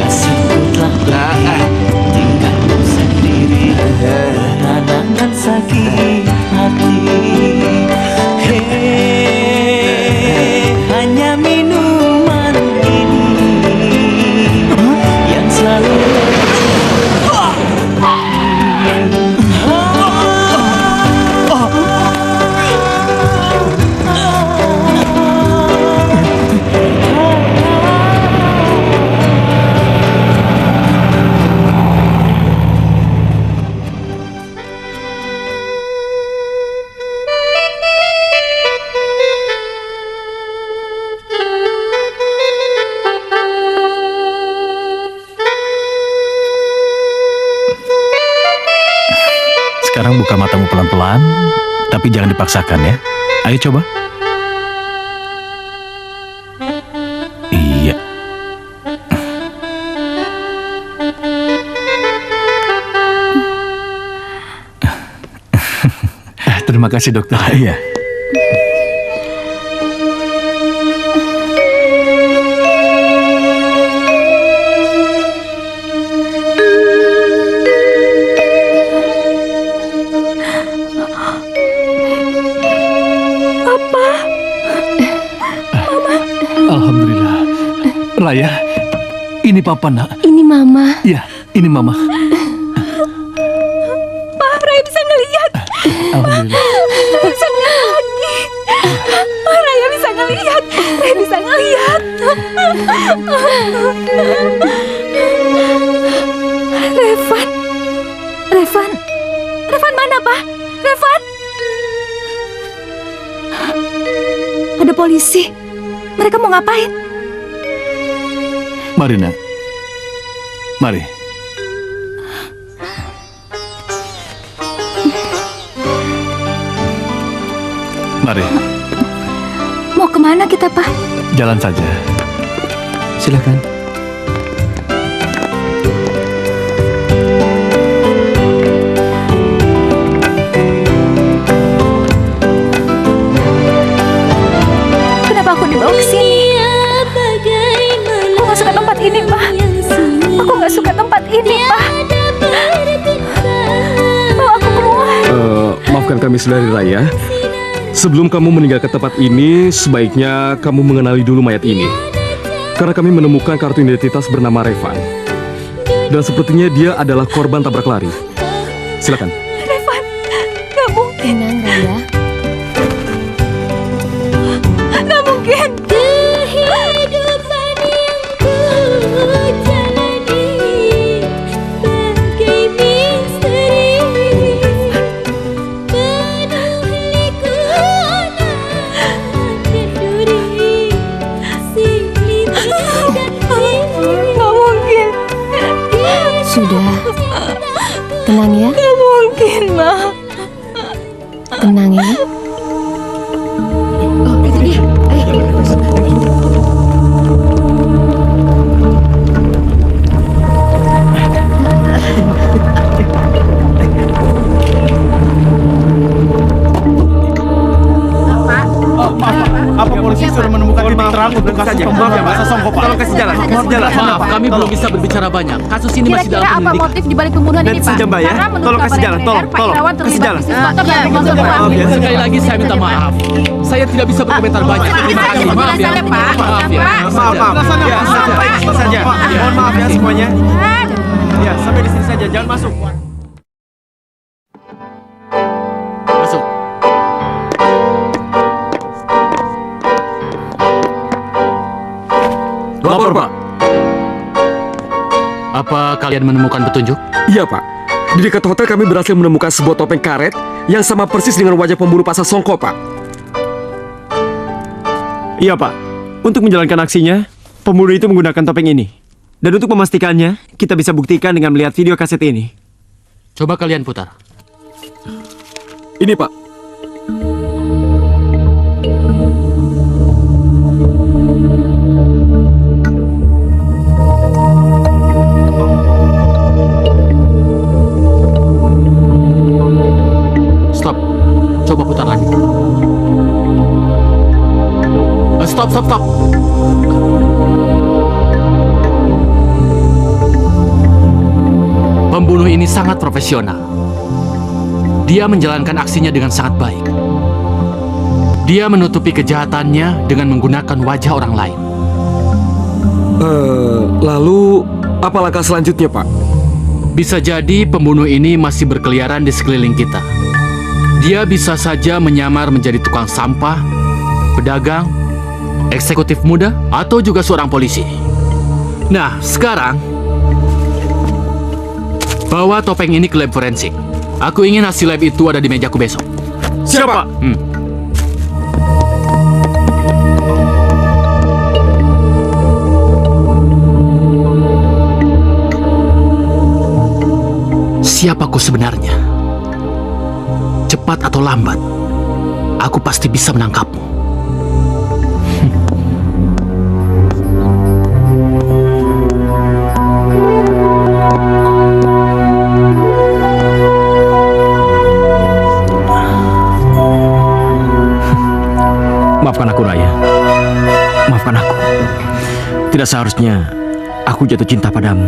Kasihku telah tinggalku sendiri, menenangkan sakit hati. Hanya minuman ini yang selalu Sekarang buka matamu pelan-pelan, tapi jangan dipaksakan ya. Ayo coba. Iya. Terima kasih dokter. Iya. Alhamdulillah. Raya, ini papa nak. Ini mama. Iya, ini mama. Pak, Raya bisa ngelihat. Alhamdulillah. Raya bisa ngelihat lagi. Raya bisa ngelihat. Raya bisa ngelihat. Revan. Revan. Revan mana, Pak? Revan. Ada polisi. Mereka mau ngapain? Mari nak. Mari. Mari. Mau kemana kita, Pak? Jalan saja. Silakan. Kenapa aku dibawa ke sini? Aku nggak suka tempat ini, Pak. Aku nggak suka tempat ini, Pak. Bawa aku keluar. Maafkan kami saudari Raya. Sebelum kamu meninggalkan tempat ini, sebaiknya kamu mengenali dulu mayat ini. Karena kami menemukan kartu identitas bernama Revan. Dan sepertinya dia adalah korban tabrak lari. Silakan. Revan, nggak mungkin. Tenang, Raya. Nggak mungkin. Kehidupan yang ku jalani bagai misteri, penuh liku dan duri, silih berganti. Nggak mungkin. Sudah, tenang ya, Nggak mungkin, Ma. tenang ya. Oh, itu dia. Ayo. Apa polisi sudah menemukan titik terang untuk kasus pembunuhan masa Songko, Pak? Tolong kasih jalan, kasih jalan. Maaf, kami belum bisa berbicara banyak. Kasus ini masih dalam Kira-kira apa penyelidikan. motif dibalik pembunuhan ini, Pak? Mbak, ya. Karena menurut Tolong kasih kabar jalan, yang tolong, beredar, Pak tolong. Irawan Kasih terlibat jalan. bisnis motor dan motor Maaf, Pak. ya. Sekali lagi saya minta maaf. Saya tidak bisa berkomentar banyak. Terima kasih. Maaf ya. Penjelasannya, Pak. Maaf ya. Maaf, maaf. Ya, sampai saja. Mohon maaf ya semuanya. Ya, sampai di sini saja. Jangan masuk. Masuk. Lapor, Pak. Apa kalian menemukan petunjuk? Iya, Pak. Di dekat hotel kami berhasil menemukan sebuah topeng karet yang sama persis dengan wajah pembunuh pasar Songko, Pak. Iya, Pak. Untuk menjalankan aksinya, pembunuh itu menggunakan topeng ini. Dan untuk memastikannya, kita bisa buktikan dengan melihat video kaset ini. Coba kalian putar. Ini, Pak. Stop. Pembunuh ini sangat profesional. Dia menjalankan aksinya dengan sangat baik. Dia menutupi kejahatannya dengan menggunakan wajah orang lain. Lalu apa langkah selanjutnya, Pak? Bisa jadi pembunuh ini masih berkeliaran di sekeliling kita. Dia bisa saja menyamar menjadi tukang sampah, pedagang, eksekutif muda, atau juga seorang polisi. Nah, sekarang bawa topeng ini ke lab forensik. Aku ingin hasil lab itu ada di mejaku besok. Siapa? Siapa kau sebenarnya? Cepat atau lambat, aku pasti bisa menangkapmu. Maafkan aku, Raya. Maafkan aku. Tidak seharusnya aku jatuh cinta padamu.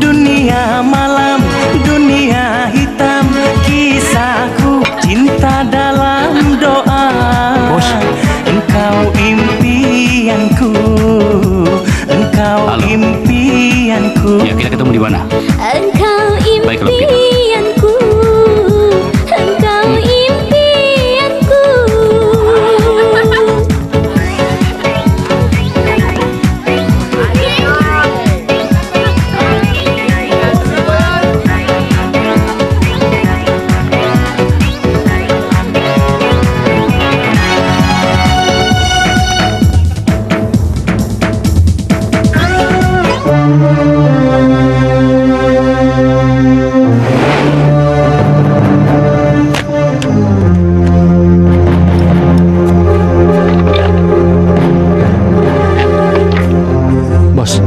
Dunia malam, dunia hitam, kisahku cinta dalam doa. Bos, engkau impianku, engkau impianku. Ya, kita ketemu di mana? Engkau Baik, kalau begitu. impianku, engkau impianku. Bos.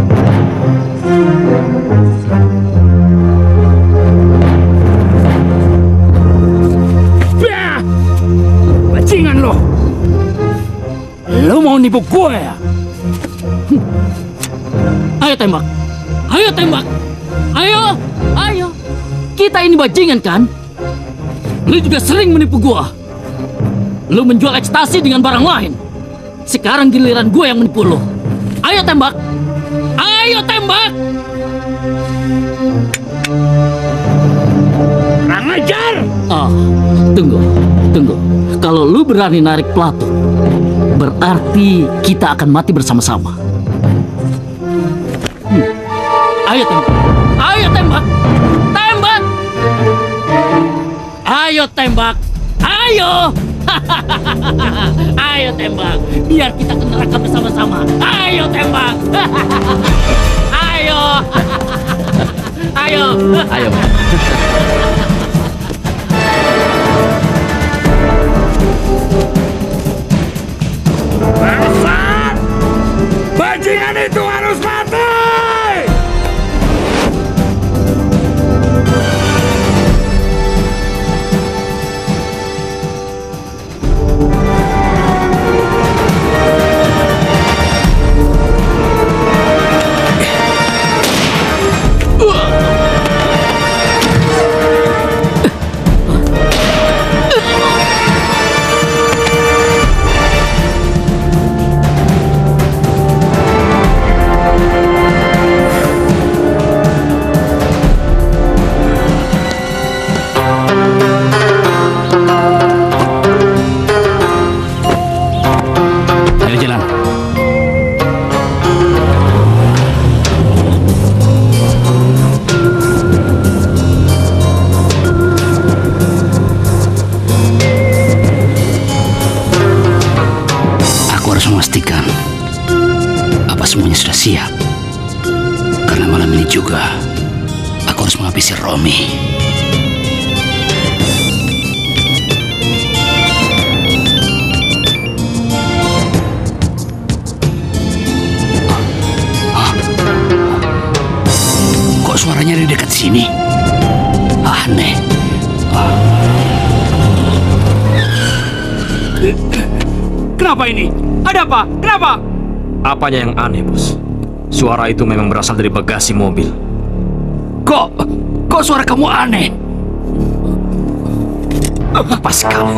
Bajingan lo. Lo mau nipu gue ya? Ayo tembak. Ayo tembak. Ayo. Kita ini bajingan kan? Lo juga sering menipu gue. Lo menjual ekstasi dengan barang lain. Sekarang giliran gue yang menipu lo. Ayo tembak. Ayo tembak. Kurang ajar. Tunggu. Kalau lu berani narik Plato, berarti kita akan mati bersama-sama. Ayo tembak. Ayo tembak. Tembak. Ayo tembak. Ayo. Ayo tembak. Biar kita ke neraka bersama-sama. Ayo tembak. Ayo. Ayo. Ayo. ini. Kok suaranya di dekat sini? Aneh. Kenapa ini? Ada apa? Kenapa? Apanya yang aneh, Bos? Suara itu memang berasal dari bagasi mobil. Kok suara kamu aneh? Pas sekali.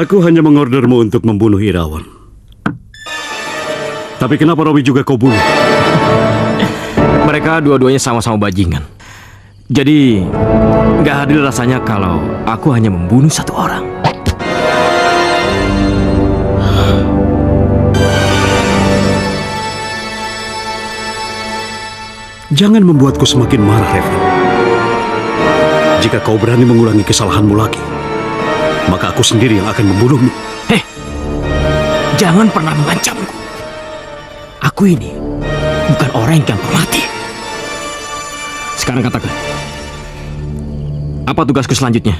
Aku hanya mengordermu untuk membunuh Irawan. Tapi kenapa Robi juga kau bunuh? Mereka dua-duanya sama-sama bajingan. Jadi, nggak adil rasanya kalau aku hanya membunuh satu orang. Jangan membuatku semakin marah, Revan. Jika kau berani mengulangi kesalahanmu lagi, maka aku sendiri yang akan membunuhmu. Jangan pernah mengancamku. Aku ini bukan orang yang gampang mati. Sekarang katakan, apa tugasku selanjutnya?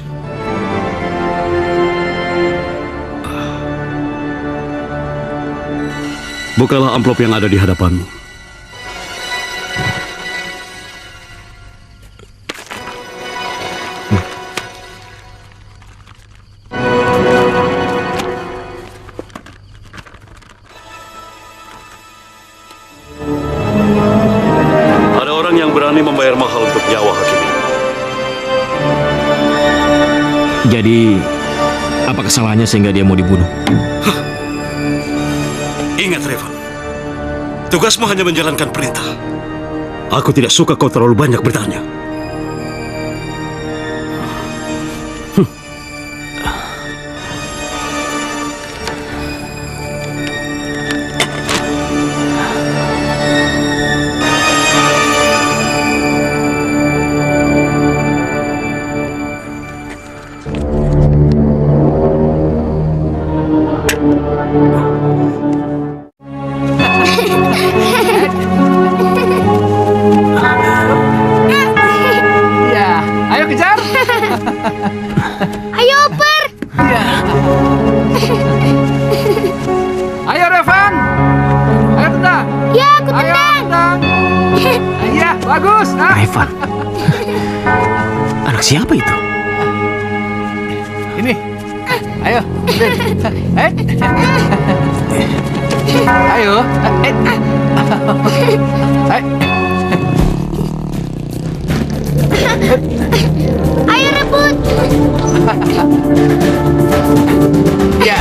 Bukalah amplop yang ada di hadapanmu. Membayar mahal untuk nyawa hakim ini. Jadi, apa kesalahannya sehingga dia mau dibunuh? Ingat, Revan. Tugasmu hanya menjalankan perintah. Aku tidak suka kau terlalu banyak bertanya. Siapa itu? Ini. Ayo. Ayo. Ayo rebut. Ya.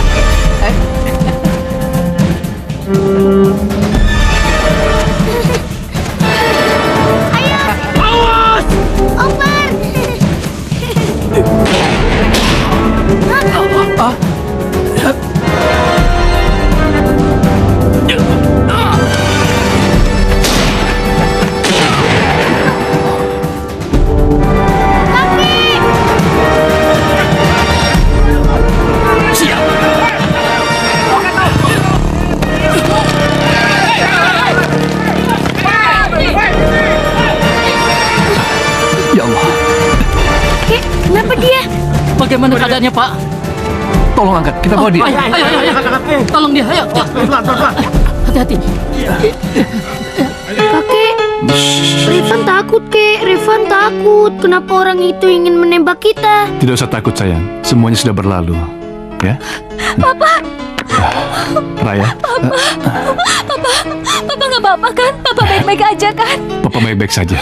Bagaimana keadaannya, Pak? Tolong angkat, kita bawa dia. Ayo. Tolong dia, ayo. Pelan. Hati-hati. Kakek. Revan takut, Kek. Revan takut. Kenapa orang itu ingin menembak kita? Tidak usah takut, sayang. Semuanya sudah berlalu. Ya? Papa! Raya? Papa nggak apa-apa kan? Papa baik-baik aja kan? Papa baik-baik saja.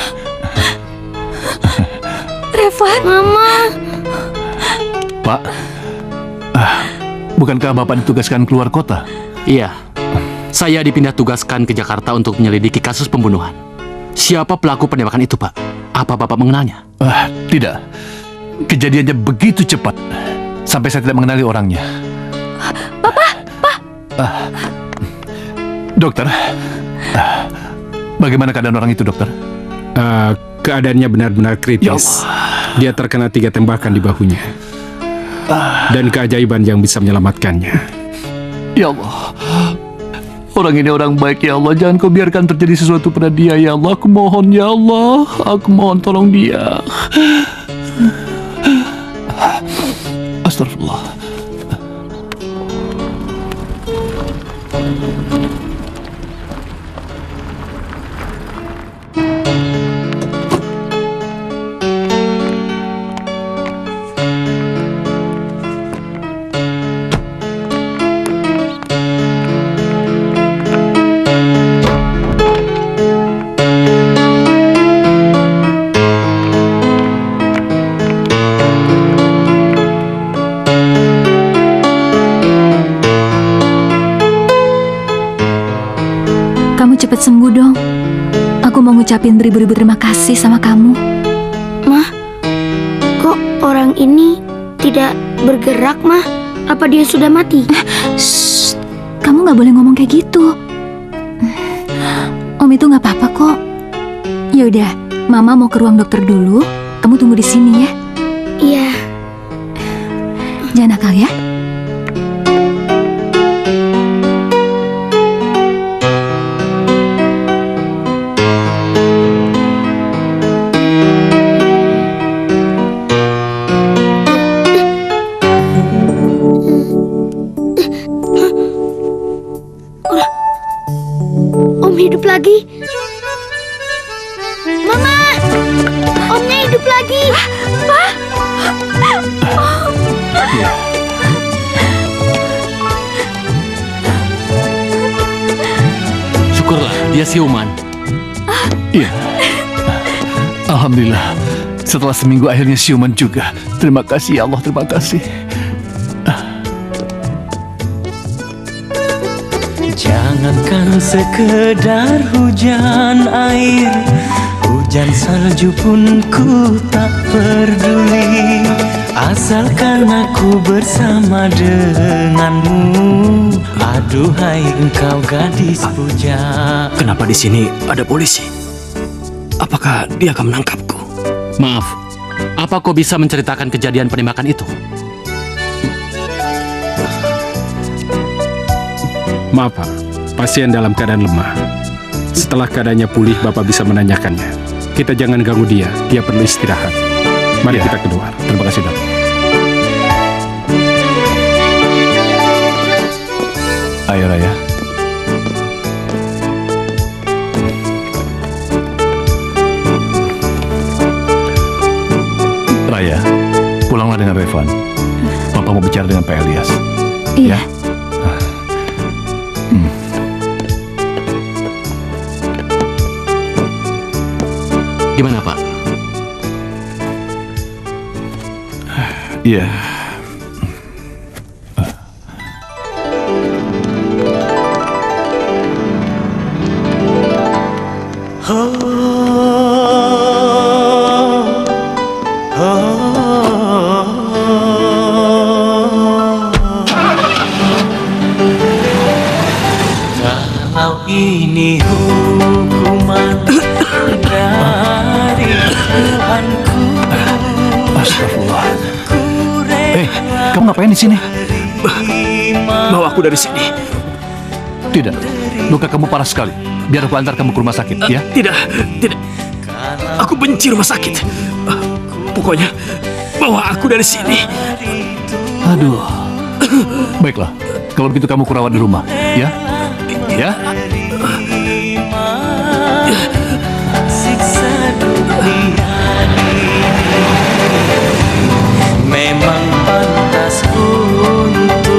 Revan? Mama! Pak? Bukankah Bapak ditugaskan keluar kota? Iya. Saya dipindah tugaskan ke Jakarta untuk menyelidiki kasus pembunuhan. Siapa pelaku penembakan itu, Pak? Apa Bapak mengenalnya? Tidak. Kejadiannya begitu cepat. Sampai saya tidak mengenali orangnya. Dokter, bagaimana keadaan orang itu, dokter? Keadaannya benar-benar kritis. Dia terkena 3 tembakan di bahunya. Dan keajaiban yang bisa menyelamatkannya. Ya Allah, orang ini orang baik, ya Allah. Jangan kau biarkan terjadi sesuatu pada dia, ya Allah. Aku mohon, ya Allah. Aku mohon tolong dia. Astagfirullah. Cepet sembuh dong. Aku mau ngucapin beribu-ribu terima kasih sama kamu. Mah, kok orang ini tidak bergerak, Mah? Apa dia sudah mati? Shh, kamu nggak boleh ngomong kayak gitu. Om itu nggak apa-apa kok. Yaudah, Mama mau ke ruang dokter dulu. Kamu tunggu di sini ya. Iya. Jangan nakal ya. Hidup lagi. Mama, Omnya hidup lagi. Pak. Syukurlah, dia siuman. Iya. Alhamdulillah. Setelah seminggu akhirnya siuman juga. Terima kasih ya Allah, terima kasih. Jangankan sekedar hujan air, hujan salju pun ku tak peduli, asalkan aku bersama denganmu. Aduhai engkau gadis pujaan. Kenapa di sini ada polisi? Apakah dia akan menangkapku? Maaf, apa kau bisa menceritakan kejadian penembakan itu? Maaf Pak, pasien dalam keadaan lemah. Setelah keadaannya pulih, Bapak bisa menanyakannya. Kita jangan ganggu dia perlu istirahat. Mari kita keluar. Terima kasih, Dok. Ayo, Raya. Raya, pulanglah dengan Revan. Papa mau bicara dengan Pak Elias. Iya. Ya? Gimana, Pak? Iya. Kalau ini hukuman dari Tuhanku. Astagfirullah. Kamu ngapain di sini? Bawa aku dari sini. Tidak. Luka kamu parah sekali. Biar aku antar kamu ke rumah sakit, ya? Tidak. Aku benci rumah sakit. Pokoknya bawa aku dari sini. Aduh. Baiklah. Kalau begitu kamu kurawat di rumah, ya? Ya? dunia ini memang pantas untukku.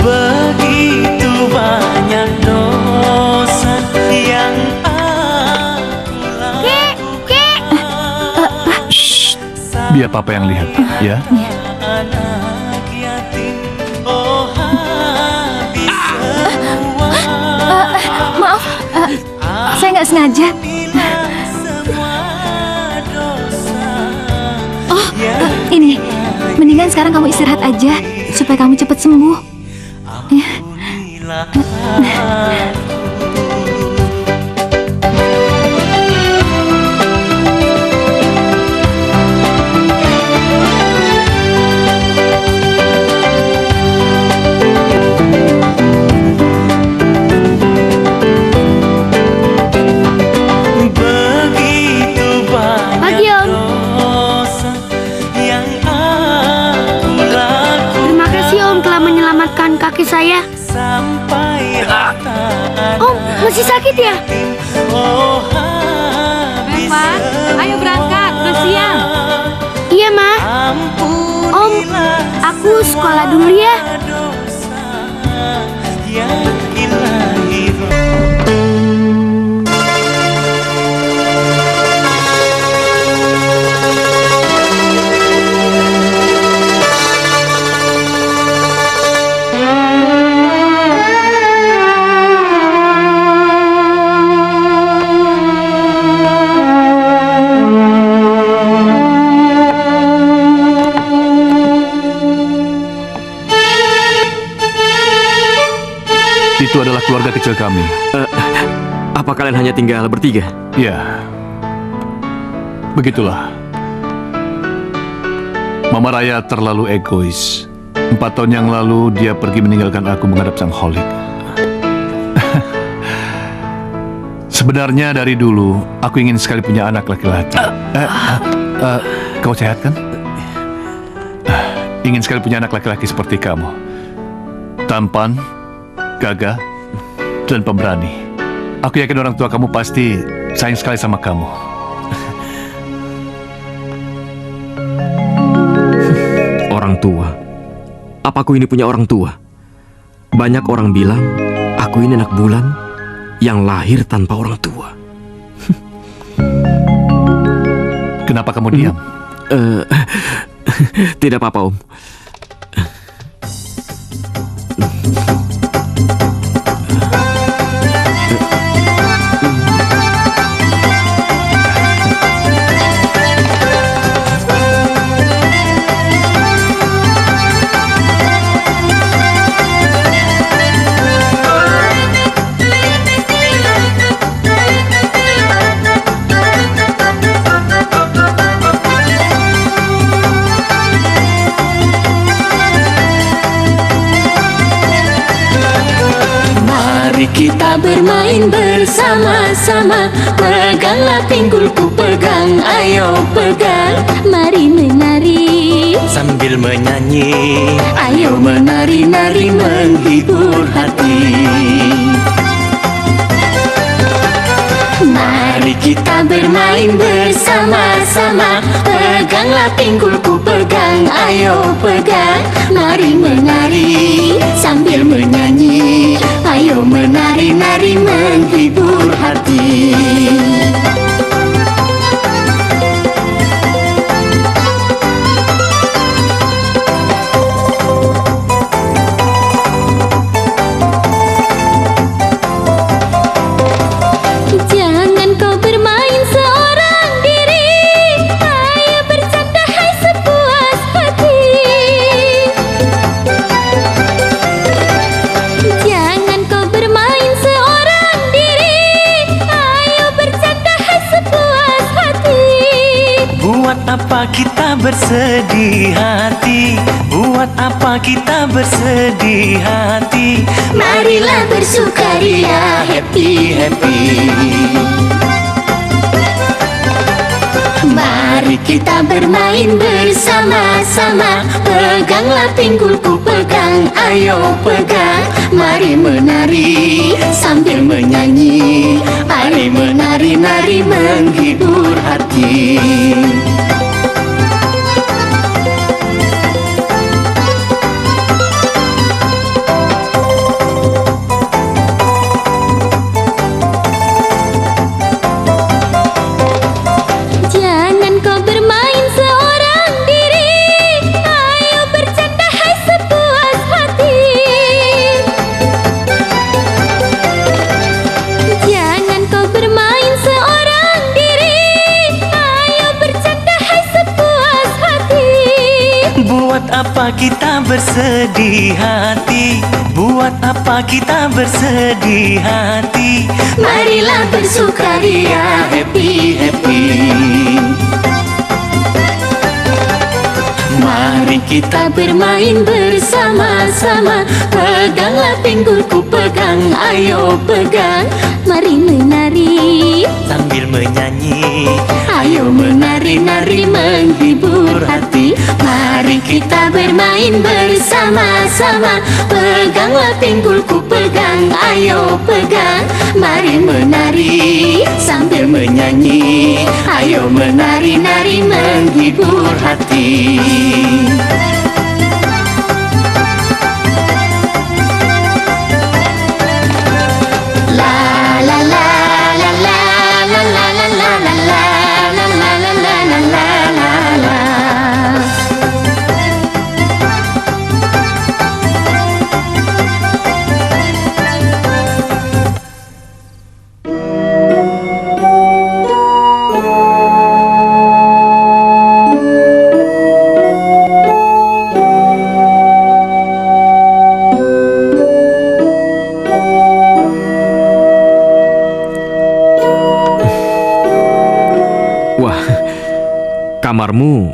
Begitu banyak dosa yang aku lakukan. Biar papa yang lihat, ya. Anak yatim, oh habis Maaf, saya nggak sengaja. Oh, ini. Mendingan sekarang kamu istirahat aja supaya kamu cepat sembuh. Ya. begitu Pagi, banyak Om. dosa yang aku lakukan. Terima kasih Om telah menyelamatkan kaki saya. Sampai harta Om, masih sakit ya? oh habis Reva, ayo berangkat, udah siang. Iya, Ma. Om, aku sekolah dulu ya. yang ilahi. Itu adalah keluarga kecil kami. Apa kalian hanya tinggal bertiga? Ya, begitulah. Mama Raya terlalu egois. 4 tahun yang lalu dia pergi meninggalkan aku menghadap sang Holik. Sebenarnya dari dulu aku ingin sekali punya anak laki-laki. Kau sehat kan? Ingin sekali punya anak laki-laki seperti kamu. Tampan, gagah, dan pemberani. Aku yakin orang tua kamu pasti sayang sekali sama kamu. Orang tua? Apa aku ini punya orang tua? Banyak orang bilang aku ini anak bulan yang lahir tanpa orang tua. Kenapa kamu diam? Tidak apa-apa, Om. Mari kita bermain bersama-sama. Peganglah pinggulku, pegang, ayo pegang. Mari menari Sambil menyanyi, ayo menari-nari menghibur hati. Mari kita bermain bersama-sama. Peganglah pinggulku, pegang, ayo pegang. Mari menari sambil menyanyi, ayo menari-nari menghibur hati. Jangan kau bermain seorang diri, ayo bercanda hai sepuas hati. Jangan kau bermain seorang diri, ayo bercanda hai sepuas hati. buat apa kita bersedih hati? Buat apa kita bersedih hati? Marilah bersukaria, happy happy. Mari kita bermain bersama-sama. Peganglah pinggulku, pegang, ayo pegang. Mari menari sambil menyanyi. Mari menari-nari menghibur hati. Buat apa kita bersedih hati? Buat apa kita bersedih hati? Marilah bersukaria, happy happy. Mari kita bermain bersama-sama. Peganglah pinggulku, pegang, ayo pegang. Mari menari sambil menyanyi. Ayo menari-nari menghibur hati. Mari kita bermain bersama-sama. Peganglah pinggulku, pegang, ayo pegang. Mari menari sambil menyanyi. Ayo menari-nari menghibur hati. Kamarmu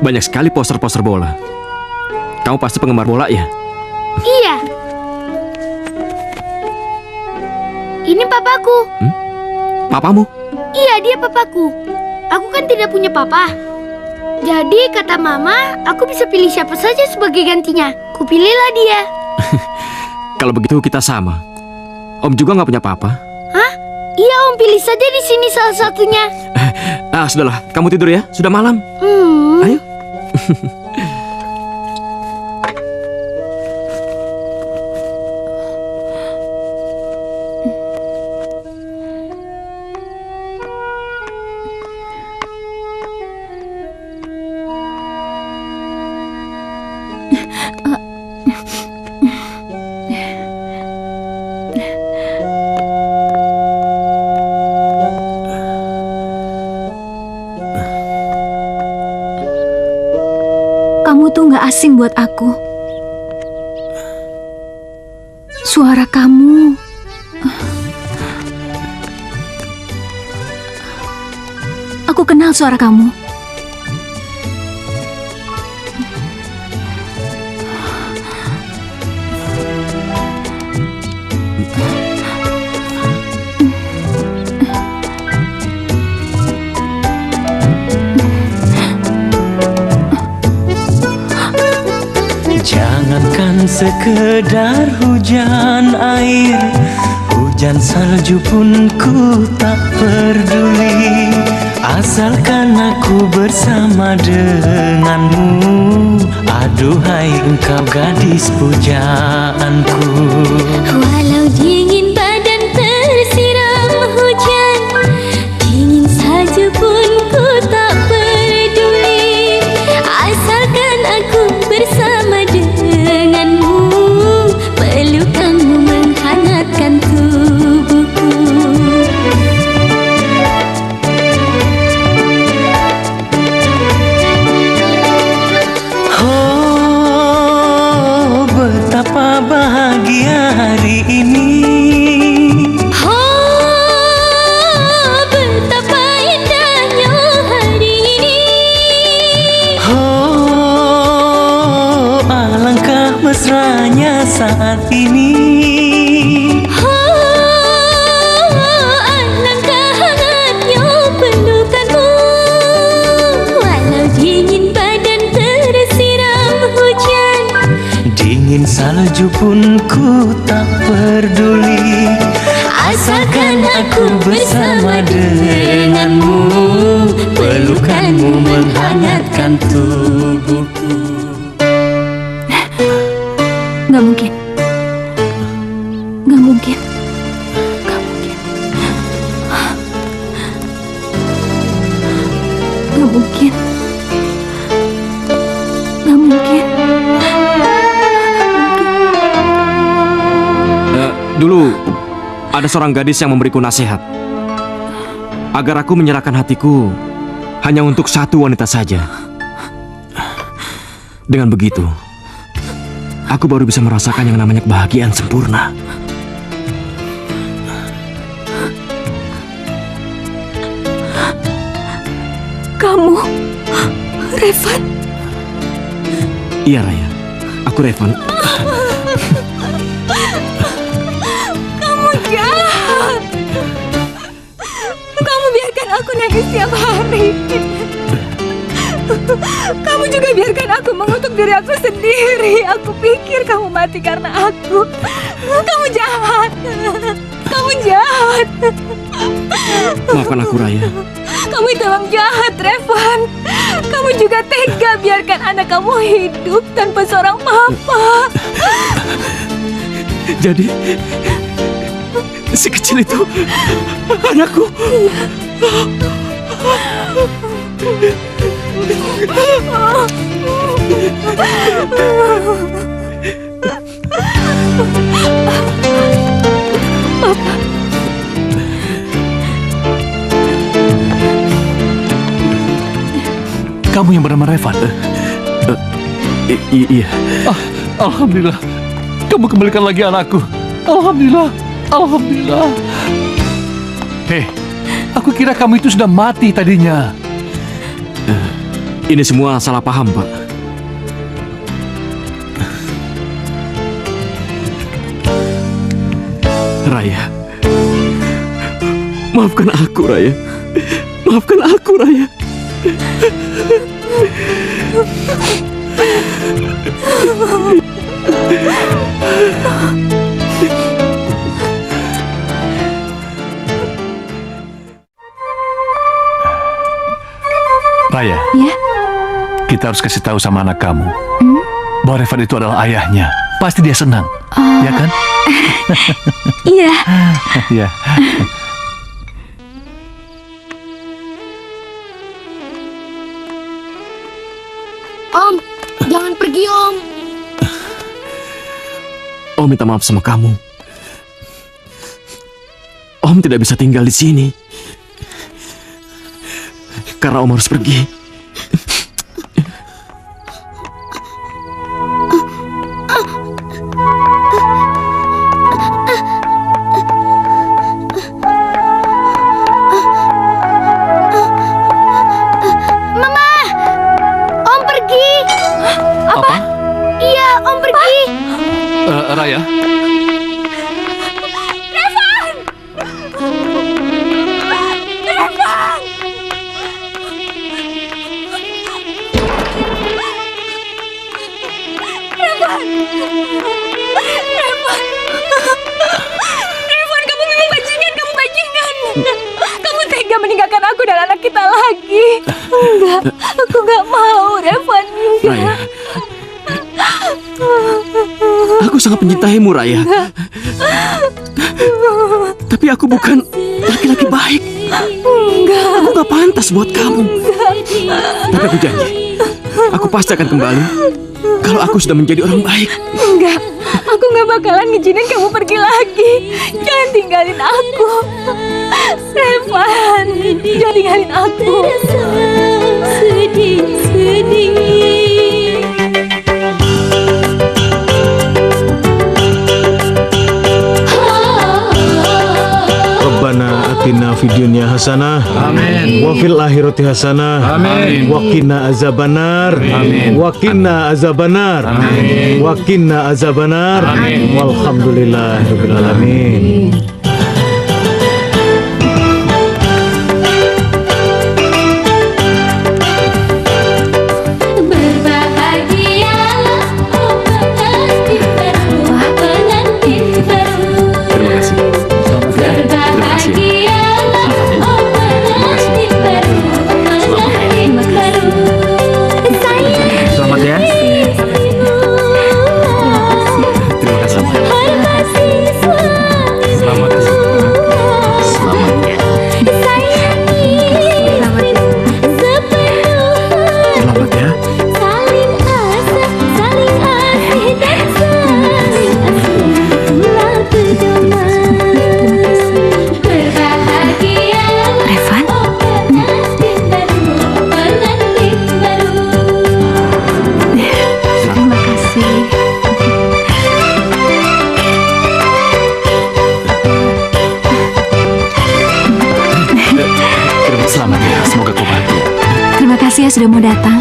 banyak sekali poster-poster bola. Kamu pasti penggemar bola ya? Iya. Ini papaku. Papamu? Iya, dia papaku. Aku kan tidak punya papa. Jadi kata mama, aku bisa pilih siapa saja sebagai gantinya. Kupilihlah dia. Kalau begitu kita sama. Om juga nggak punya papa. Hah? Iya, Om, pilih saja di sini salah satunya. Sudahlah, kamu tidur ya. Sudah malam. Ayo. Kamu tuh gak asing buat aku. Suara kamu aku kenal suara kamu. Jangankan sekedar hujan air, hujan salju pun ku tak peduli. Asalkan aku bersama denganmu. Aduhai engkau gadis pujaanku. Walau dingin badan tersiram hujan, dingin salju pun ku tak peduli. Asalkan aku bersama denganmu, pelukanmu menghangatkan tubuhku. Oh, betapa bahagia hari ini. Oh, betapa indahnya hari ini. Oh, alangkah mesranya saat ini. Oh, alangkah hangatnya pelukanmu. salju pun ku tak peduli, asalkan aku bersama denganmu, pelukanmu menghangatkan tubuhku. Nggak mungkin. Nggak mungkin. Nggak mungkin. Nggak mungkin. Nggak mungkin. Dulu ada seorang gadis yang memberiku nasihat agar aku menyerahkan hatiku hanya untuk satu wanita saja. Dengan begitu, aku baru bisa merasakan yang namanya kebahagiaan sempurna. Kamu, Revan? Iya, Raya. Aku Revan. Kamu jahat. Kamu biarkan aku nangis tiap hari. Kamu juga biarkan aku mengutuk diri aku sendiri. Aku pikir kamu mati karena aku. Kamu jahat. Kamu jahat. Maafkan aku, Raya. Kamu itu emang jahat, Revan. Kamu juga tega biarkan anak kamu hidup tanpa seorang papa. Jadi, si kecil itu anakku. Kamu yang bernama Revan? Iya. Alhamdulillah. Kamu kembalikan lagi anakku. Alhamdulillah. Alhamdulillah. Hei, aku kira kamu itu sudah mati tadinya. Ini semua salah paham, Pak. Raya. Maafkan aku, Raya. Maafkan aku, Raya. Raya. Ya? Kita harus kasih tahu sama anak kamu bahwa Revan itu adalah ayahnya. Pasti dia senang, ya kan? Iya. Iya. Om, jangan pergi, Om. Om minta maaf sama kamu. Om tidak bisa tinggal di sini karena Om harus pergi. Mama, Om pergi. Apa? Iya, Om pergi. Raya. Revan! Revan! Revan! Revan! Revan, kamu memang bajingan, kamu bajingan. Kamu tega meninggalkan aku dan anak kita lagi. Enggak, aku nggak mau, Revan. Raya, aku sangat mencintaimu, Raya. Tapi aku bukan laki-laki baik. Enggak. Aku gak pantas buat kamu. Tapi aku janji, aku pasti akan kembali kalau aku sudah menjadi orang baik. Enggak, aku nggak bakalan ngizinin kamu pergi lagi. Jangan tinggalin aku, Revan. Jangan tinggalin aku. Sedih. Rabbana atina fid dunya hasanah, amin, wa fil akhirati hasanah, amin, wa qina azabannar, amin, wa qina azabannar, amin, wa qina azabannar, amin, walhamdulillahirabbil alamin. Berbahagialah, oh pasti sudah mau datang.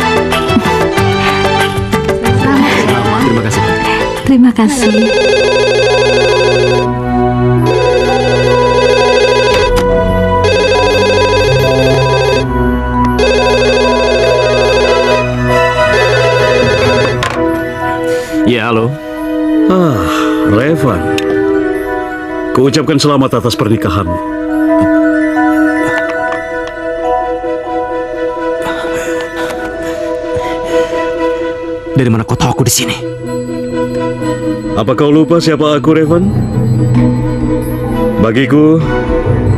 Terima kasih. Terima kasih. Ya, halo. Revan. Kuucapkan selamat atas pernikahanmu. Dari mana kau tahu aku di sini? Apa kau lupa siapa aku, Revan? Bagiku,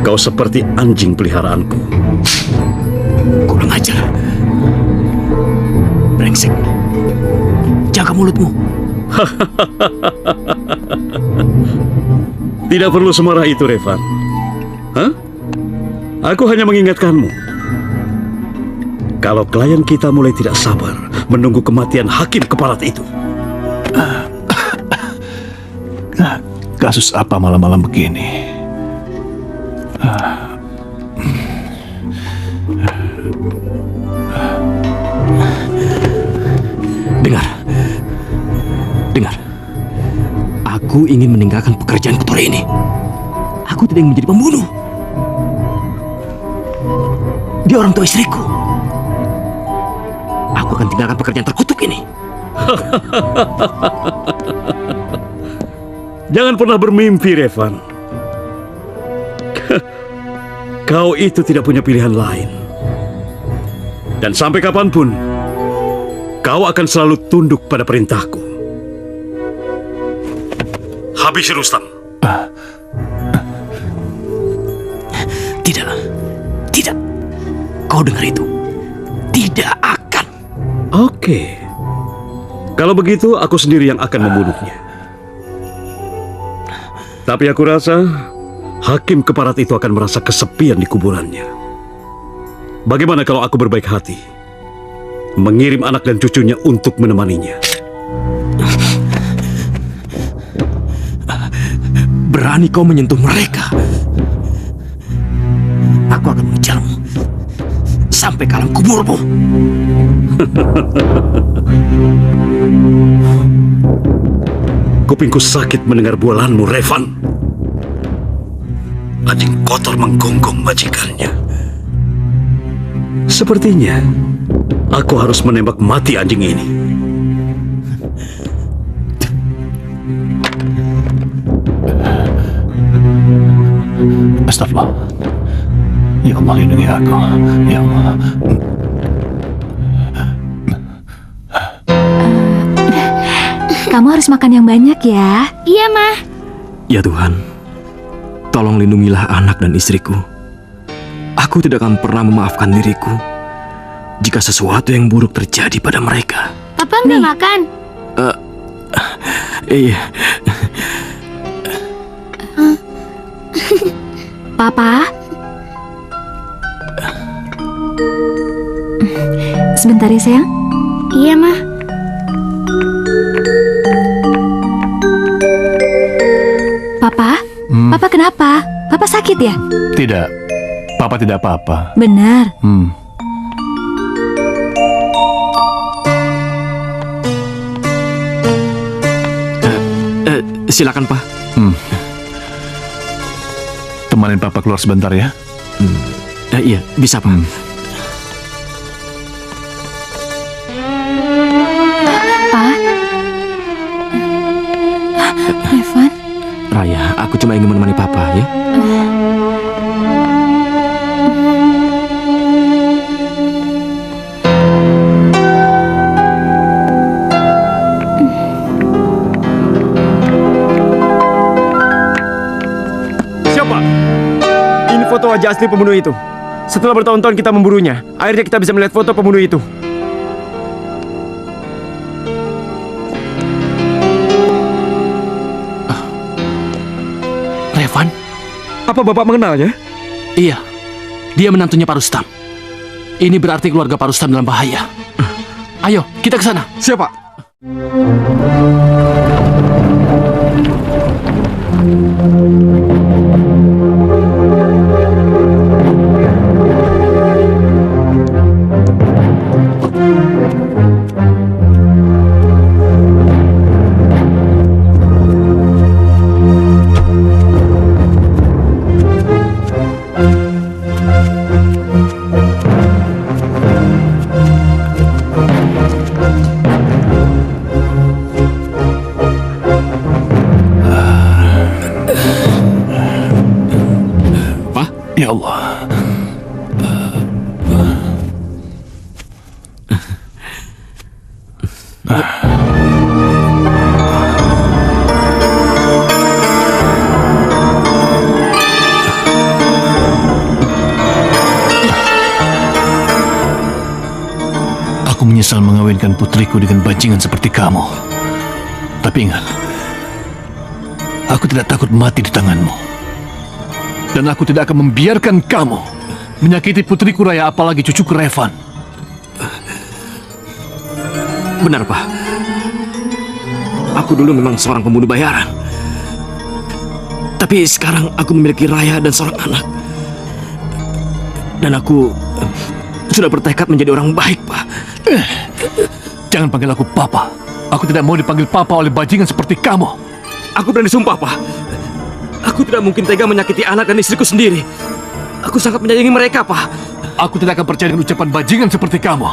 kau seperti anjing peliharaanku. Kurang ajar. Brengsek. Jaga mulutmu. Tidak perlu semarah itu, Revan. Hah? Aku hanya mengingatkanmu. Kalau klien kita mulai tidak sabar menunggu kematian hakim keparat itu. Kasus apa malam-malam begini? Dengar. Aku ingin meninggalkan pekerjaan kotor ini. Aku tidak ingin menjadi pembunuh. Dia orang tua istriku. Aku akan tinggalkan pekerjaan terkutuk ini. Jangan pernah bermimpi, Revan. Kau itu tidak punya pilihan lain. Dan sampai kapanpun, kau akan selalu tunduk pada perintahku. Habisi Rustam. Tidak. Kau dengar itu? Tidak akan. Oke. Kalau begitu, aku sendiri yang akan membunuhnya. Tapi aku rasa hakim keparat itu akan merasa kesepian di kuburannya. Bagaimana kalau aku berbaik hati mengirim anak dan cucunya untuk menemaninya? Berani kau menyentuh mereka? Aku akan mengejarmu sampai ke alam kuburmu. Kupingku sakit mendengar bualanmu, Revan. Anjing kotor menggonggong majikannya. Sepertinya aku harus menembak mati anjing ini. Astagfirullah. Ya Allah, lindungi aku. Ya Allah. Kamu harus makan yang banyak ya. Iya, Ma. Ya Tuhan, tolong lindungilah anak dan istriku. Aku tidak akan pernah memaafkan diriku jika sesuatu yang buruk terjadi pada mereka. Papa nggak makan? Iya. Papa? Sebentar ya, sayang. Iya, Ma. Papa? Papa kenapa? Papa sakit ya? Tidak. Papa tidak apa-apa. Benar. Silakan, Pak. Temanin Papa keluar sebentar ya. Iya, bisa, Pak. Pak? Revan? Raya, aku cuma ingin menemani Papa, ya. Siapa? Ini foto wajah asli pembunuh itu. Setelah bertahun-tahun kita memburunya, akhirnya kita bisa melihat foto pembunuh itu. Revan? Apa Bapak mengenalnya? Iya, dia menantunya Pak Rustam. Ini berarti keluarga Pak Rustam dalam bahaya. Ayo, kita ke sana. Siapa? Ya Allah. Aku menyesal mengawinkan putriku dengan bajingan seperti kamu. Tapi ingat, aku tidak takut mati di tanganmu. Dan aku tidak akan membiarkan kamu menyakiti putriku Raya, apalagi cucuku Revan. Benar, Pak. Aku dulu memang seorang pembunuh bayaran. Tapi sekarang aku memiliki Raya dan seorang anak. Dan aku sudah bertekad menjadi orang baik, Pak. Jangan panggil aku Papa. Aku tidak mau dipanggil Papa oleh bajingan seperti kamu. Aku berani sumpah, Pak. Aku tidak mungkin tega menyakiti anak dan istriku sendiri. Aku sangat menyayangi mereka, Pak. Aku tidak akan percaya dengan ucapan bajingan seperti kamu.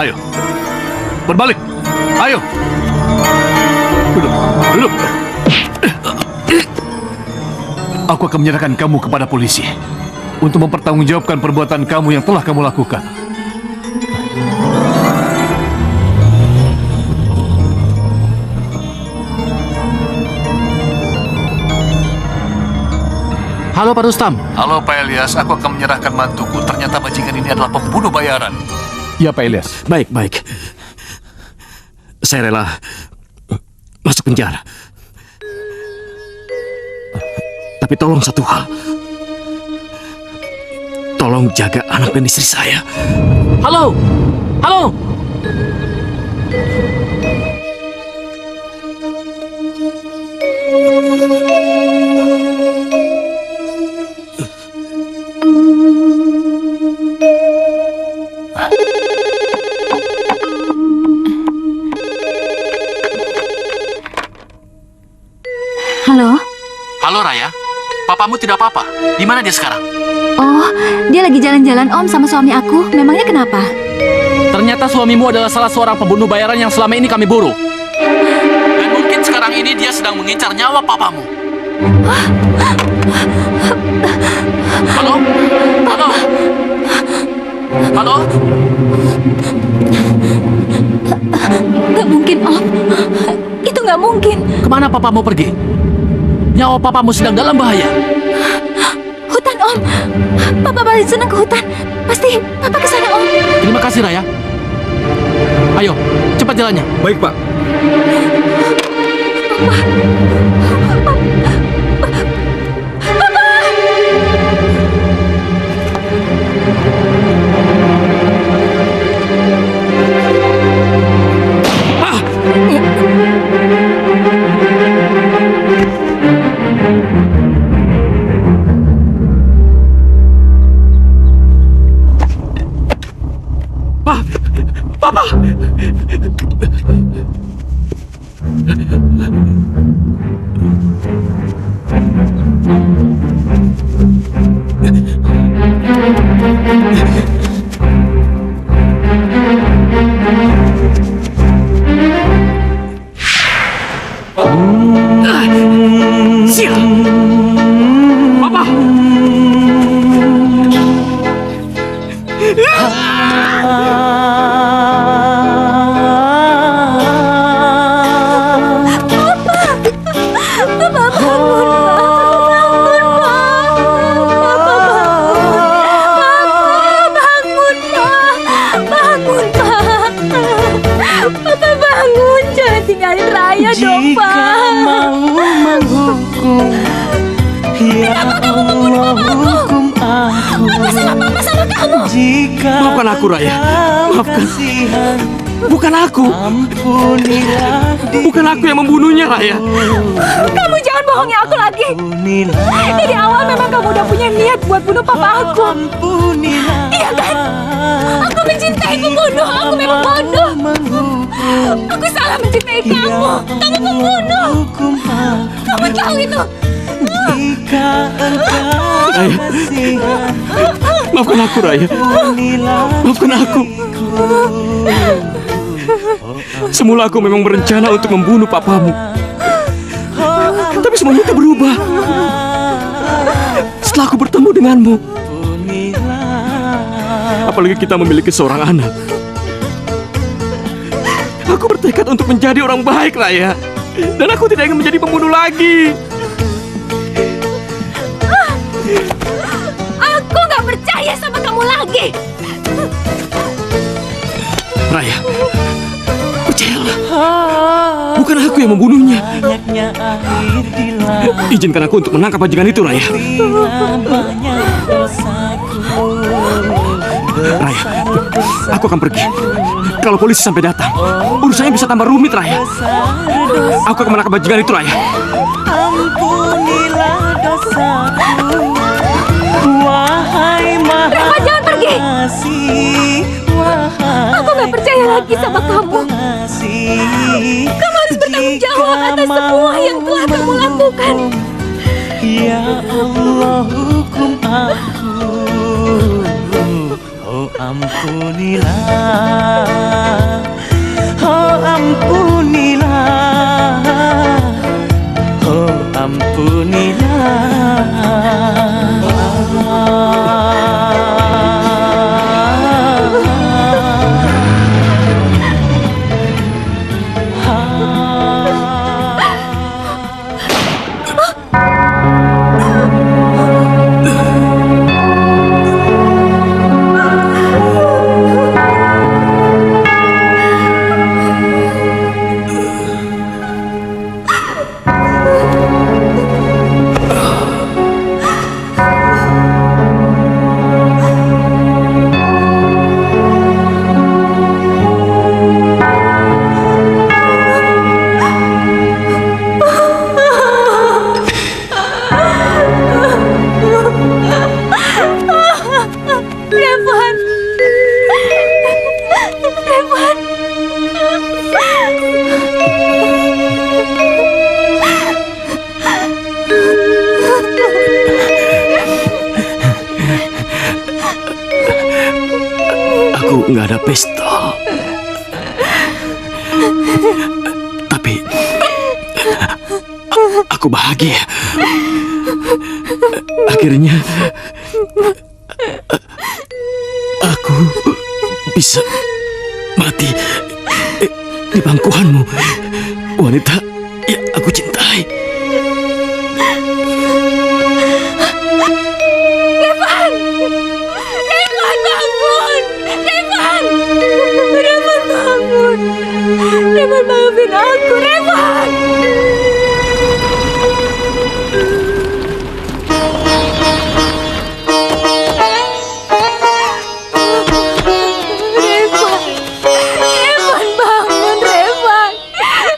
Ayo, berbalik. Ayo. Duduk, duduk. Aku akan menyerahkan kamu kepada polisi untuk mempertanggungjawabkan perbuatan kamu yang telah kamu lakukan. Halo Pak Rustam. Halo Pak Ilyas, aku akan menyerahkan mantuku. Ternyata bajingan ini adalah pembunuh bayaran. Ya Pak Ilyas. Baik, baik. Saya rela masuk penjara. Tapi tolong satu hal. Tolong jaga anak dan istri saya. Halo. Halo. Halo? Halo Raya. Papamu tidak apa-apa. Di mana dia sekarang? Oh, dia lagi jalan-jalan Om sama suami aku. Memangnya kenapa? Ternyata suamimu adalah salah seorang pembunuh bayaran yang selama ini kami buru. Dan mungkin sekarang ini dia sedang mengincar nyawa papamu. Halo? Halo? Halo? Gak mungkin Om. Itu gak mungkin. Kemana papamu pergi? Nyawa papamu sedang dalam bahaya. Hutan Om. Papa balik senang ke hutan. Pasti Papa ke sana Om. Terima kasih Raya. Ayo, cepat jalannya. Baik, Pak. Papa! Sial! Papa! Maafkan aku, Raya. Maafkan. Bukan aku. Bukan aku yang membunuhnya, Raya. Kamu jangan bohongi aku lagi. Dari awal memang kamu udah punya niat buat bunuh papa aku. Iya kan? Aku mencintai pembunuh. Aku memang bodoh. Aku salah mencintai kamu. Kamu pembunuh. Kamu tahu itu. Raya, maafkan aku, Raya. Maafkan aku. Semula aku memang berencana untuk membunuh papamu. Tapi semuanya itu berubah. Setelah aku bertemu denganmu, apalagi kita memiliki seorang anak, aku bertekad untuk menjadi orang baik, Raya. Dan aku tidak ingin menjadi pembunuh lagi. Aku nggak percaya sama kamu lagi. Raya, percayalah, bukan aku yang membunuhnya. Izinkan aku untuk menangkap bajingan itu, Raya. Raya, aku akan pergi. Kalau polisi sampai datang, urusannya bisa tambah rumit, Raya. Aku akan menangkap bajingan itu, Raya. Ampunilah dosaku, wahai Maha Reva, jangan pergi. Aku gak percaya lagi sama kamu. Kamu harus bertanggung jawab atas semua yang telah kamu lakukan. Ya Allah, hukum aku. Oh ampunilah, oh ampunilah, oh Aku nggak ada pistol, tapi aku bahagia. Akhirnya aku bisa mati di pangkuanmu, wanita yang aku cintai. Revan! Revan, bangun! Revan! Revan, bangun! Revan, maafin aku, Revan! Revan! Revan, bangun, Revan!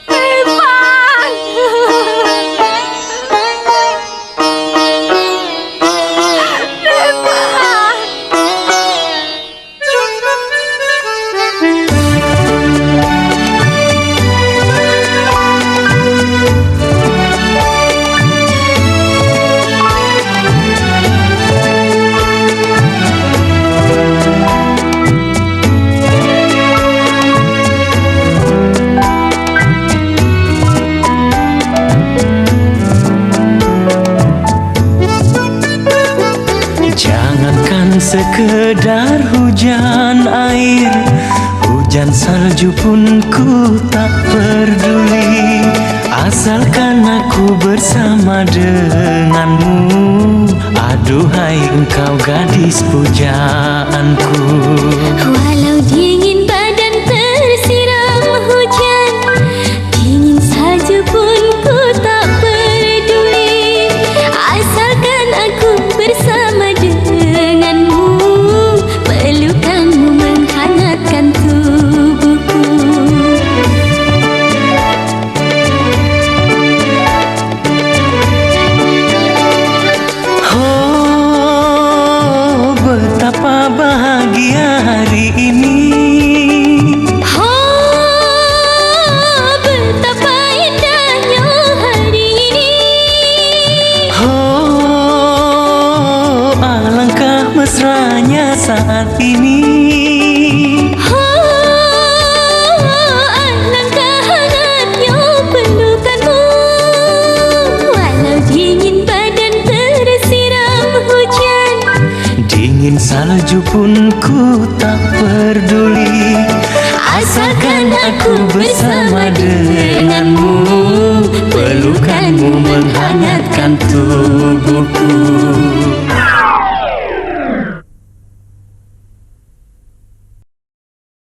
Revan! Jangankan sekedar hujan air, hujan salju pun ku tak peduli, asalkan aku bersama denganmu. Aduhai engkau gadis pujaanku. Walau dingin badan tersiram hujan, dingin salju pun ku tak peduli, asalkan aku bersama denganmu, pelukanmu menghangatkan tubuhku. Oh, betapa bahagia hari ini. Oh, betapa indahnya hari ini. Oh, alangkah mesranya saat ini. Oh, alangkah hangatnya pelukanmu, walau dingin badan tersiram Dingin salju pun ku tak peduli, asalkan aku bersama denganmu. Pelukanmu menghangatkan tubuhku.